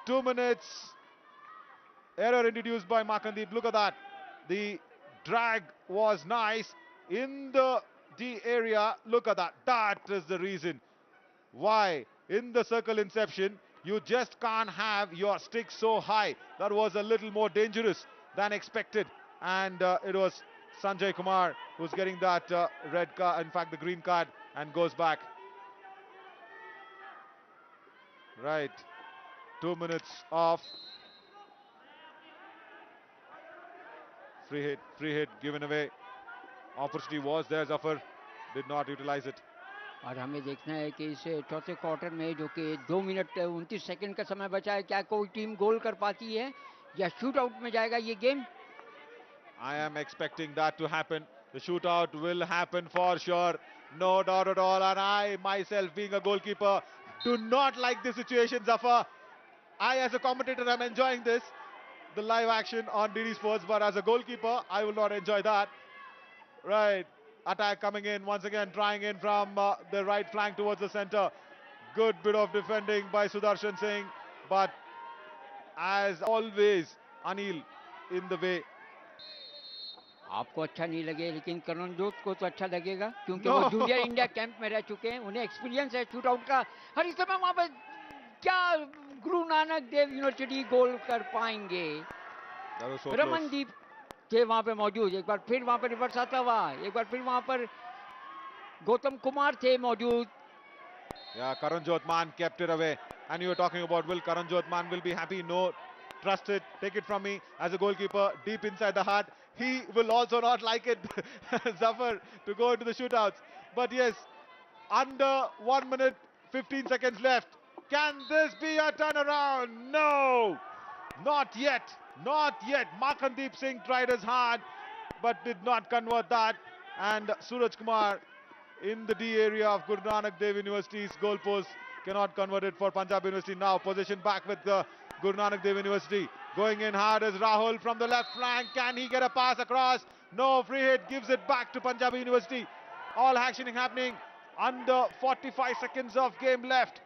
2 minutes. Error introduced by Makhandeep. Look at that. The drag was nice in the D area. Look at that. That is the reason why in the circle inception you just can't have your stick so high. That was a little more dangerous than expected, and it was Sanjay Kumar who's getting that red card, in fact the green card, and goes back. Right, 2 minutes off. Free hit given away. Opportunity was there, Zafar did not utilize it. और हमें देखना है कि इस चौथे quarter में जो कि 2 मिनट 29 सेकंड का समय बचा है, क्या कोई टीम गोल कर पाती है या शूट आउट में जाएगा ये game? I am expecting that to happen. The shootout will happen for sure. No doubt at all. And I myself, being a goalkeeper, do not like this situation, Zafar. I, as a commentator, am enjoying this, the live action on DD Sports, but as a goalkeeper, I will not enjoy that. Right. Attack coming in once again, trying in from the right flank towards the center. Good bit of defending by Sudarshan Singh, but as always, Anil in the way. आपको अच्छा नहीं लगे, लेकिन करणजोत को तो अच्छा लगेगा, क्योंकि वो No. जूनियर इंडिया कैंप में रह चुके हैं, उन्हें एक्सपीरियंस है शूट आउट का। हर इस समय वहां पर क्या गुरु नानक देव यूनिवर्सिटी गोल कर पाएंगे? That was so close. Ramandeep थे वहां पे मौजूद, एक बार फिर वहां पर रिवर्स आता हुआ, एक बार फिर वहां पर गौतम कुमार थे मौजूद। Yeah, Karanjot Man kept it away. And you were talking about, will Karanjot Man will be happy? No, trust it, take it from me. As a goalkeeper, deep inside the heart, he will also not like it, Zafar, to go into the shootouts. But yes, under 1 minute, 15 seconds left. Can this be a turnaround? No, not yet, not yet. Makhandeep Singh tried his hard, but did not convert that. And Suraj Kumar in the D area of Guru Nanak Dev University's goalpost cannot convert it for Punjab University. Now possession back with Guru Nanak Dev University. Going in hard is Rahul from the left flank. Can he get a pass across? No, free hit, gives it back to Punjab University. All actioning happening under 45 seconds of game left.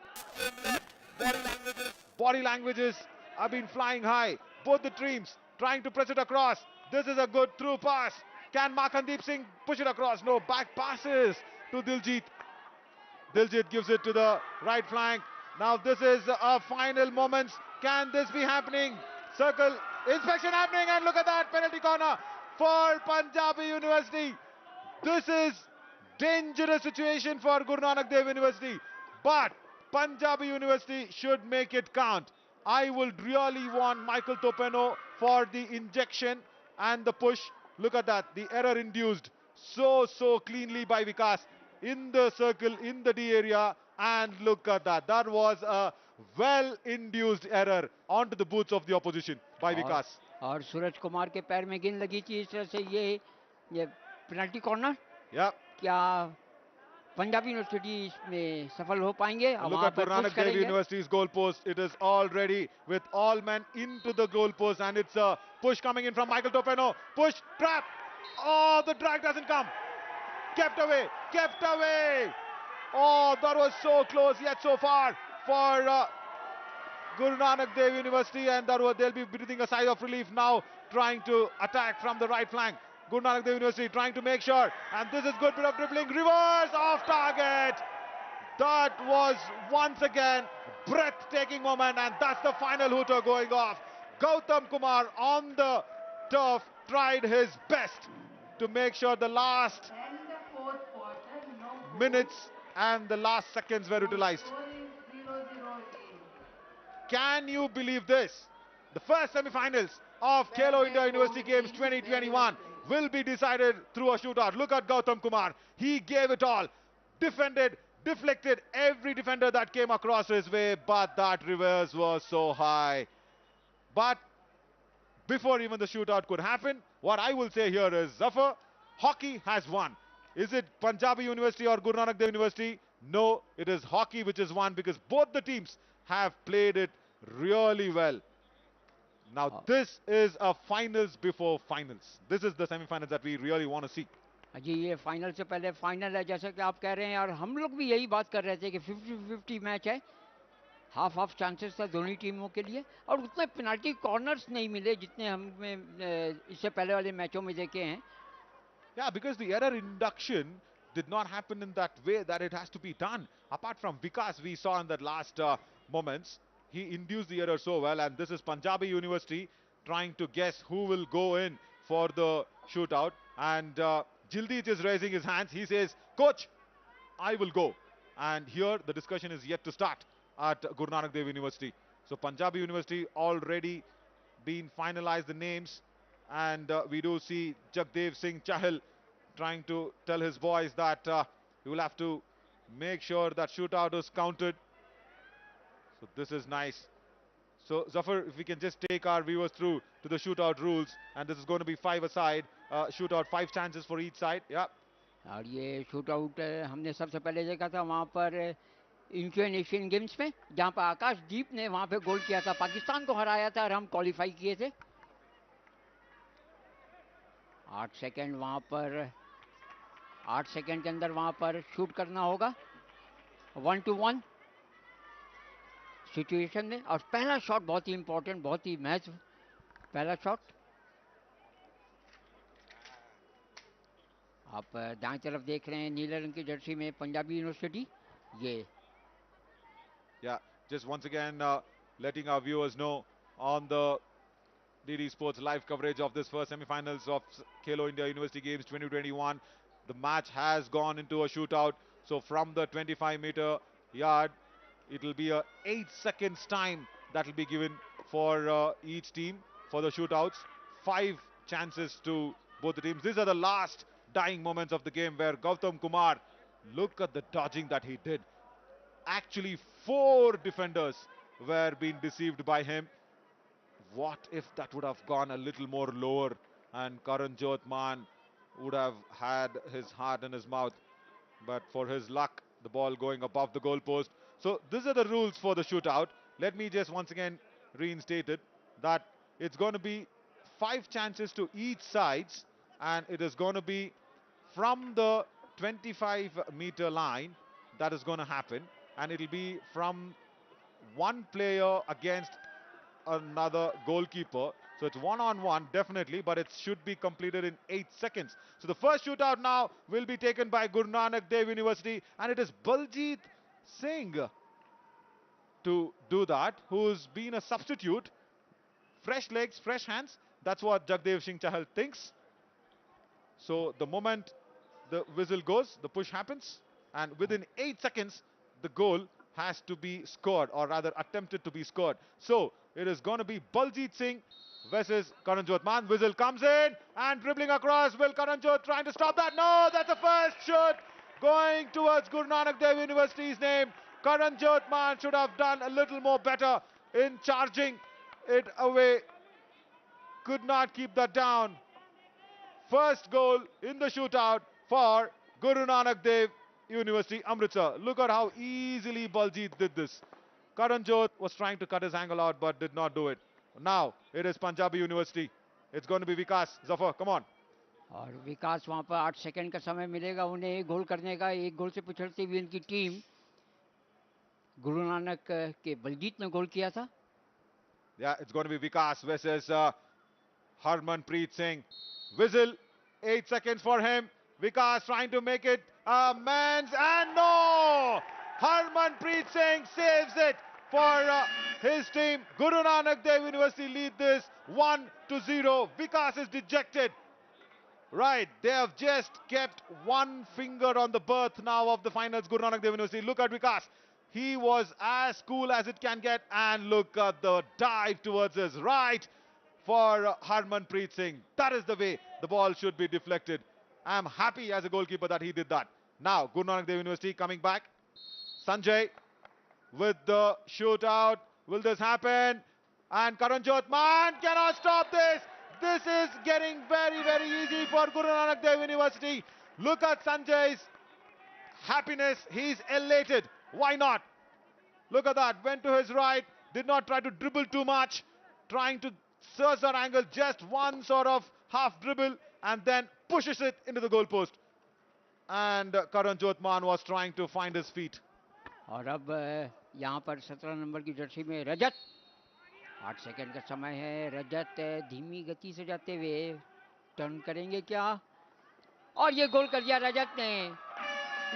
Body languages have been flying high. Both the teams trying to press it across. This is a good through pass. Can Makhandeep Singh push it across? No, back passes to Diljit. Diljit gives it to the right flank. Now this is a final moments. Can this be happening? Circle inspection happening, and look at that penalty corner for Punjabi University. This is dangerous situation for Guru Nanak Dev University, but Punjabi University should make it count. I would really want Michael Topeno for the injection and the push. Look at that, the error induced so cleanly by Vikas in the circle, in the D area, and look at that. That was a well-induced error onto the boots of the opposition by Vikas. और सूरज कुमार के पैर में गेंद लगी थी, इस तरह से ये पेनल्टी कॉर्नर Yeah. क्या पंजाबी यूनिवर्सिटी इसमें सफल हो पाएंगे? Look at Guru Nanak Dev University's goal post. It is all ready with all men into the goal post, and it's a push coming in from Michael Topeno. Push, trap. Oh, the drag doesn't come. Kept away, kept away. Oh, that was so close yet so far for Guru Nanak Dev University, and they'll be breathing a sigh of relief now, trying to attack from the right flank. Guru Nanak Dev University trying to make sure, and this is good bit of dribbling, reverse off target. That was once again breathtaking moment, and that's the final hooter going off. Gautam Kumar on the turf tried his best to make sure the last minutes and the last seconds were utilized. Can you believe this? The first semi-finals of Khelo India University Games 2021 will be decided through a shootout. Look at Gautam Kumar. He gave it all. Defended, deflected every defender that came across his way, but that reverse was so high. But before even the shootout could happen, what I will say here is, Zafar, hockey has won. Is it Punjabi University or Guru Nanak Dev University? No, it is hockey which has won, because both the teams have played it really well. Now this is a finals before finals. This is the semi-finals that we really want to see. जी, ये final से पहले final है, जैसा कि आप कह रहे हैं, और हम लोग भी यही बात कर रहे थे कि 50-50 मैच है, हाफ चांसेस था दोनों टीमों के लिए, और उतने पेनल्टी कॉर्नर्स नहीं मिले जितने हमें इससे पहले वाले मैचों में देखे हैं. Yeah, because the error induction did not happen in that way that it has to be done. Apart from Vikas, we saw in that last moments, he induced the error so well, and this is Punjabi University trying to guess who will go in for the shootout, and Jildeep is raising his hands. He says, "Coach, I will go." And here the discussion is yet to start at Guru Nanak Dev University. So Punjabi University already been finalized the names, and we do see Jagdev Singh Chahal trying to tell his boys that he will have to make sure that shootout is counted. So this is nice. So Zafar, if we can just take our viewers through to the shootout rules, and this is going to be 5 aside, shootout, 5 chances for each side. Yeah. और ये shoot out हमने सबसे पहले देखा था वहाँ पर Indian Asian games में, जहाँ पर आकाशदीप ने वहाँ पे गोल किया था, पाकिस्तान को हराया था और हम क्वालिफाई किए थे। 8 सेकेंड वहाँ पर, 8 सेकेंड के अंदर वहाँ पर शूट करना होगा 1-1 सिचुएशन में। और पहला शॉट बहुत ही इंपॉर्टेंट, बहुत ही महत्व, पहला शॉट। आप दाएं तरफ देख रहे हैं नीले रंग की जर्सी में पंजाबी यूनिवर्सिटी। ये Yeah, just once again letting our viewers know on the DD Sports live coverage of this first semi-finals of Khelo India University Games 2021. The match has gone into a shootout. So from the 25-meter yard, it will be a 8 seconds time that will be given for each team for the shootouts. 5 chances to both the teams. These are the last dying moments of the game where Gautam Kumar, look at the dodging that he did. Actually, 4 defenders were being deceived by him. What if that would have gone a little more lower and Karan Jotman would have had his heart in his mouth. But for his luck, the ball going above the goalpost. So these are the rules for the shootout. Let me just once again reinstate it, that it's going to be 5 chances to each sides, and it is going to be from the 25-meter line that is going to happen, and it'll be from one player against another goalkeeper. So it's one-on-one, definitely, but it should be completed in 8 seconds. So the first shootout now will be taken by Guru Nanak Dev University, and it is Baljeet Singh to do that, who's been a substitute. Fresh legs, fresh hands. That's what Jagdev Singh Chahal thinks. So the moment the whistle goes, the push happens, and within 8 seconds, the goal has to be scored, or rather attempted to be scored. So it is going to be Baljeet Singh versus Karanjot Man. Whistle comes in and dribbling across. Will Karanjot trying to stop that? No, that's a first shot going towards Guru Nanak Dev University's name. Karanjot Man should have done a little more better in charging it away. Could not keep that down. First goal in the shootout for Guru Nanak Dev University, Amritsar. Look at how easily Baljeet did this. Karanjot was trying to cut his angle out but did not do it. Now it is Punjabi University. It's going to be Vikas. Zafar, come on. और विकास वहाँ पर 8 second का समय मिलेगा उन्हें एक गोल करने का। एक गोल से पिछड़ती हुई उनकी टीम, गुरु नानक के बलजीत ने गोल किया था। Yeah, it's going to be Vikas versus Harmanpreet Singh. Whistle, 8 seconds for him. Vikas trying to make it a man's, and no! Harmanpreet Singh saves it for his team. Guru Nanak Dev University lead this 1-0. Vikas is dejected. Right, they have just kept one finger on the berth now of the finals, Guru Nanak Dev University. Look at Vikas. He was as cool as it can get, and look at the dive towards his right for Harmanpreet Singh. That is the way the ball should be deflected. I am happy as a goalkeeper that he did that. Now, Guru Nanak Dev University coming back. Sanjay with the shootout. Will this happen? And Karanjot Man cannot stop this. This is getting very, very easy for Guru Nanak Dev University. Look at Sanjay's happiness. He's elated. Why not? Look at that. Went to his right. Did not try to dribble too much. Trying to search that angle. Just one sort of half dribble and then pushes it into the goalpost. And Karanjot Man was trying to find his feet. और अब यहाँ पर 17 number की Jersey में रजत, 8 second का समय है। रजत धीमी गति से जाते हुए टर्न करेंगे क्या, और ये गोल कर दिया रजत ने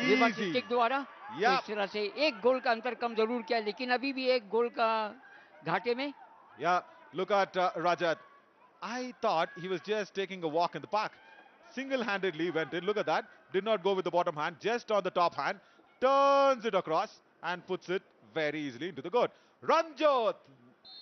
रिवर्स स्टिक द्वारा। इस तरह से एक गोल का अंतर कम जरूर किया, लेकिन अभी भी एक गोल का घाटे में। Yeah, look at Rajat. I thought he was just taking a walk in the park. Single-handedly went in. Look at that. Did not go with the bottom hand, just on the top hand. Turns it across and puts it very easily into the goal. Ranjot,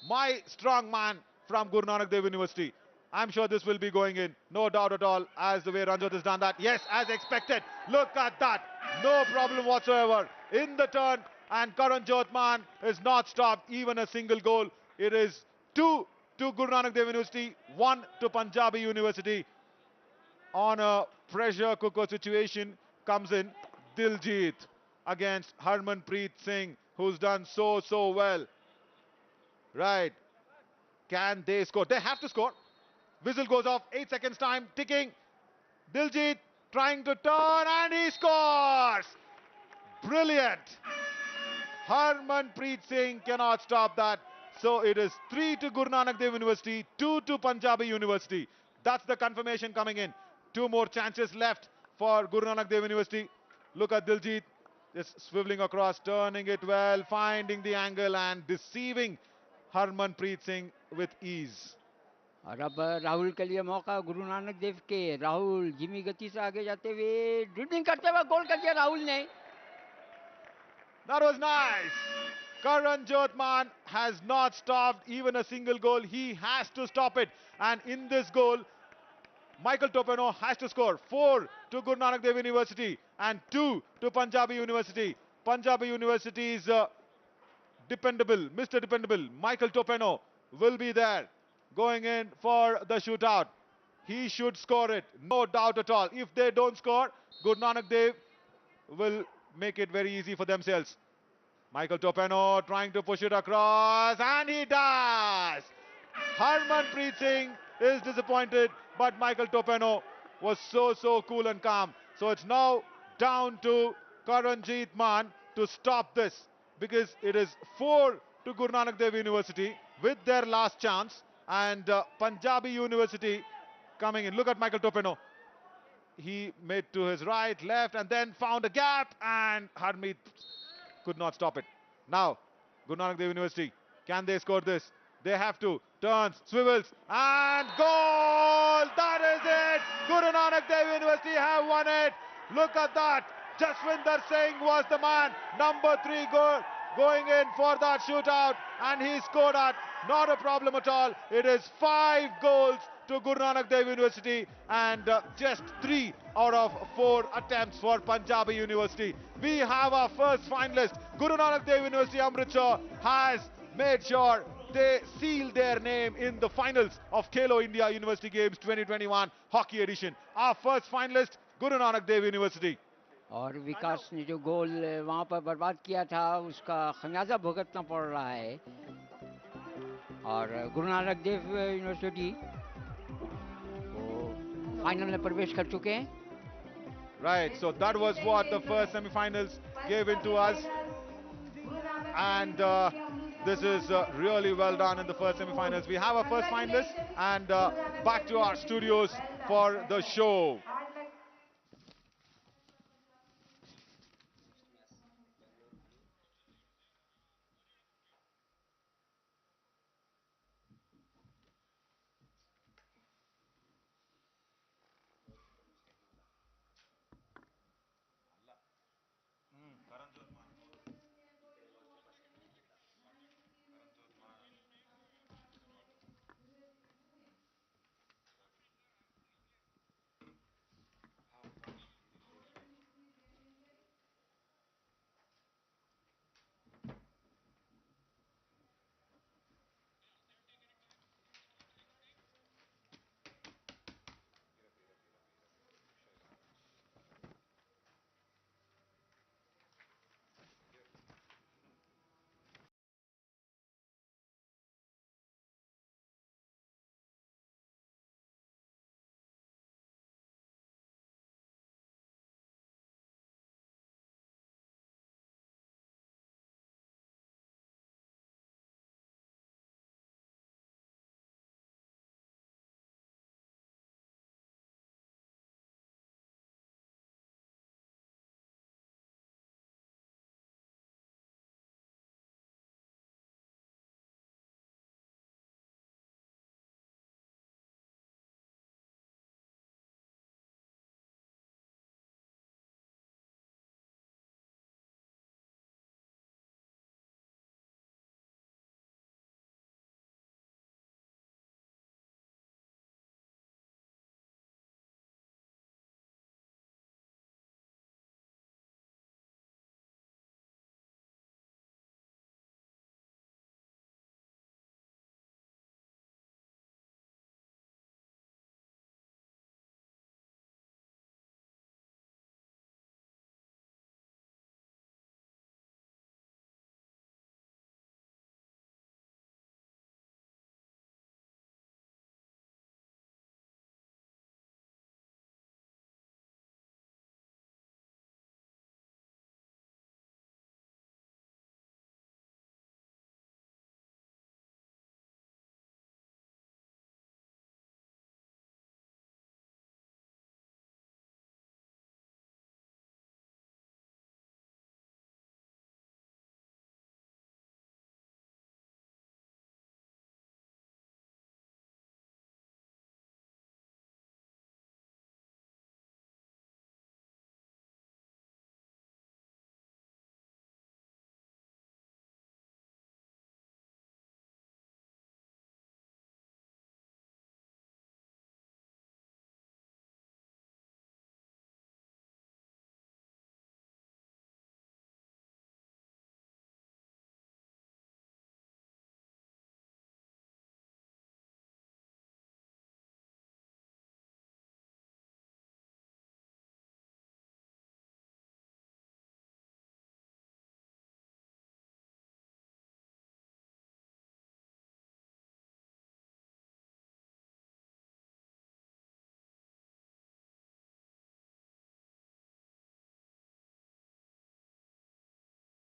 my strong man from Guru Nanak Dev University. I'm sure this will be going in. No doubt at all as the way Ranjot has done that. Yes, as expected. Look at that. No problem whatsoever. In the turn, and Karanjot Man is not stopped. Even a single goal. It is 2 to Guru Nanak Dev University, 1 to Punjabi University on a pressure cooker situation comes in Diljit against Harmanpreet Singh, who's done so well. Right. Can they score? They have to score. Whistle goes off, 8 seconds time ticking. Diljit trying to turn and he scores! Brilliant! Harmanpreet Singh cannot stop that. So it is 3 to Guru Nanak Dev University, 2 to Punjabi University. That's the confirmation coming in. 2 more chances left for Guru Nanak Dev University. Look at Diljit, just swiveling across, turning it well, finding the angle and deceiving Harmanpreet Singh with ease. और अब राहुल के लिए मौका गुरु नानक देव के। राहुल धीमी गति से आगे जाते हुए ड्रिबलिंग करते हुए गोल कर दिया राहुल ने। That was nice. Karan Jyothman has not stopped even a single goal. He has to stop it. And in this goal, Michael Topeno has to score. 4 to Guru Nanak Dev University and 2 to Punjabi University. Punjabi University's dependable, Mr. Dependable, Michael Topeno will be there going in for the shootout. He should score it, no doubt at all. If they don't score, Guru Nanak Dev will make it very easy for themselves. Michael Topeno trying to push it across, and he does! Harmanpreet Singh is disappointed, but Michael Topeno was so cool and calm. So it's now down to Karanjit Man to stop this, because it is 4 to Guru Nanak Dev University with their last chance, and Punjabi University coming in. Look at Michael Topeno. He made to his right, left, and then found a gap, and Harmeet could not stop it. Now, Guru Nanak Dev University, can they score this? They have to. Turns, swivels, and goal! That is it! Guru Nanak Dev University have won it. Look at that. Jaswinder Singh was the man. Number 3 goal going in for that shootout, and he scored that. Not a problem at all. It is 5 goals to Guru Nanak Dev University, and just 3 out of 4 attempts for Punjabi University. We have our first finalist. Guru Nanak Dev University Amritsar has made sure they seal their name in the finals of Khelo India University Games 2021 Hockey Edition. Our first finalist, Guru Nanak Dev University. और विकास ने जो गोल वहां पर बर्बाद किया था उसका खमियाजा भुगतना पड़ रहा है। और गुरु नानक देव यूनिवर्सिटी वो फाइनल में प्रवेश कर चुके हैं। Right, so that was what the first semi-finals gave in to us, and this is really well done in the first semi-finals. We have our first finalist, and back to our studios for the show.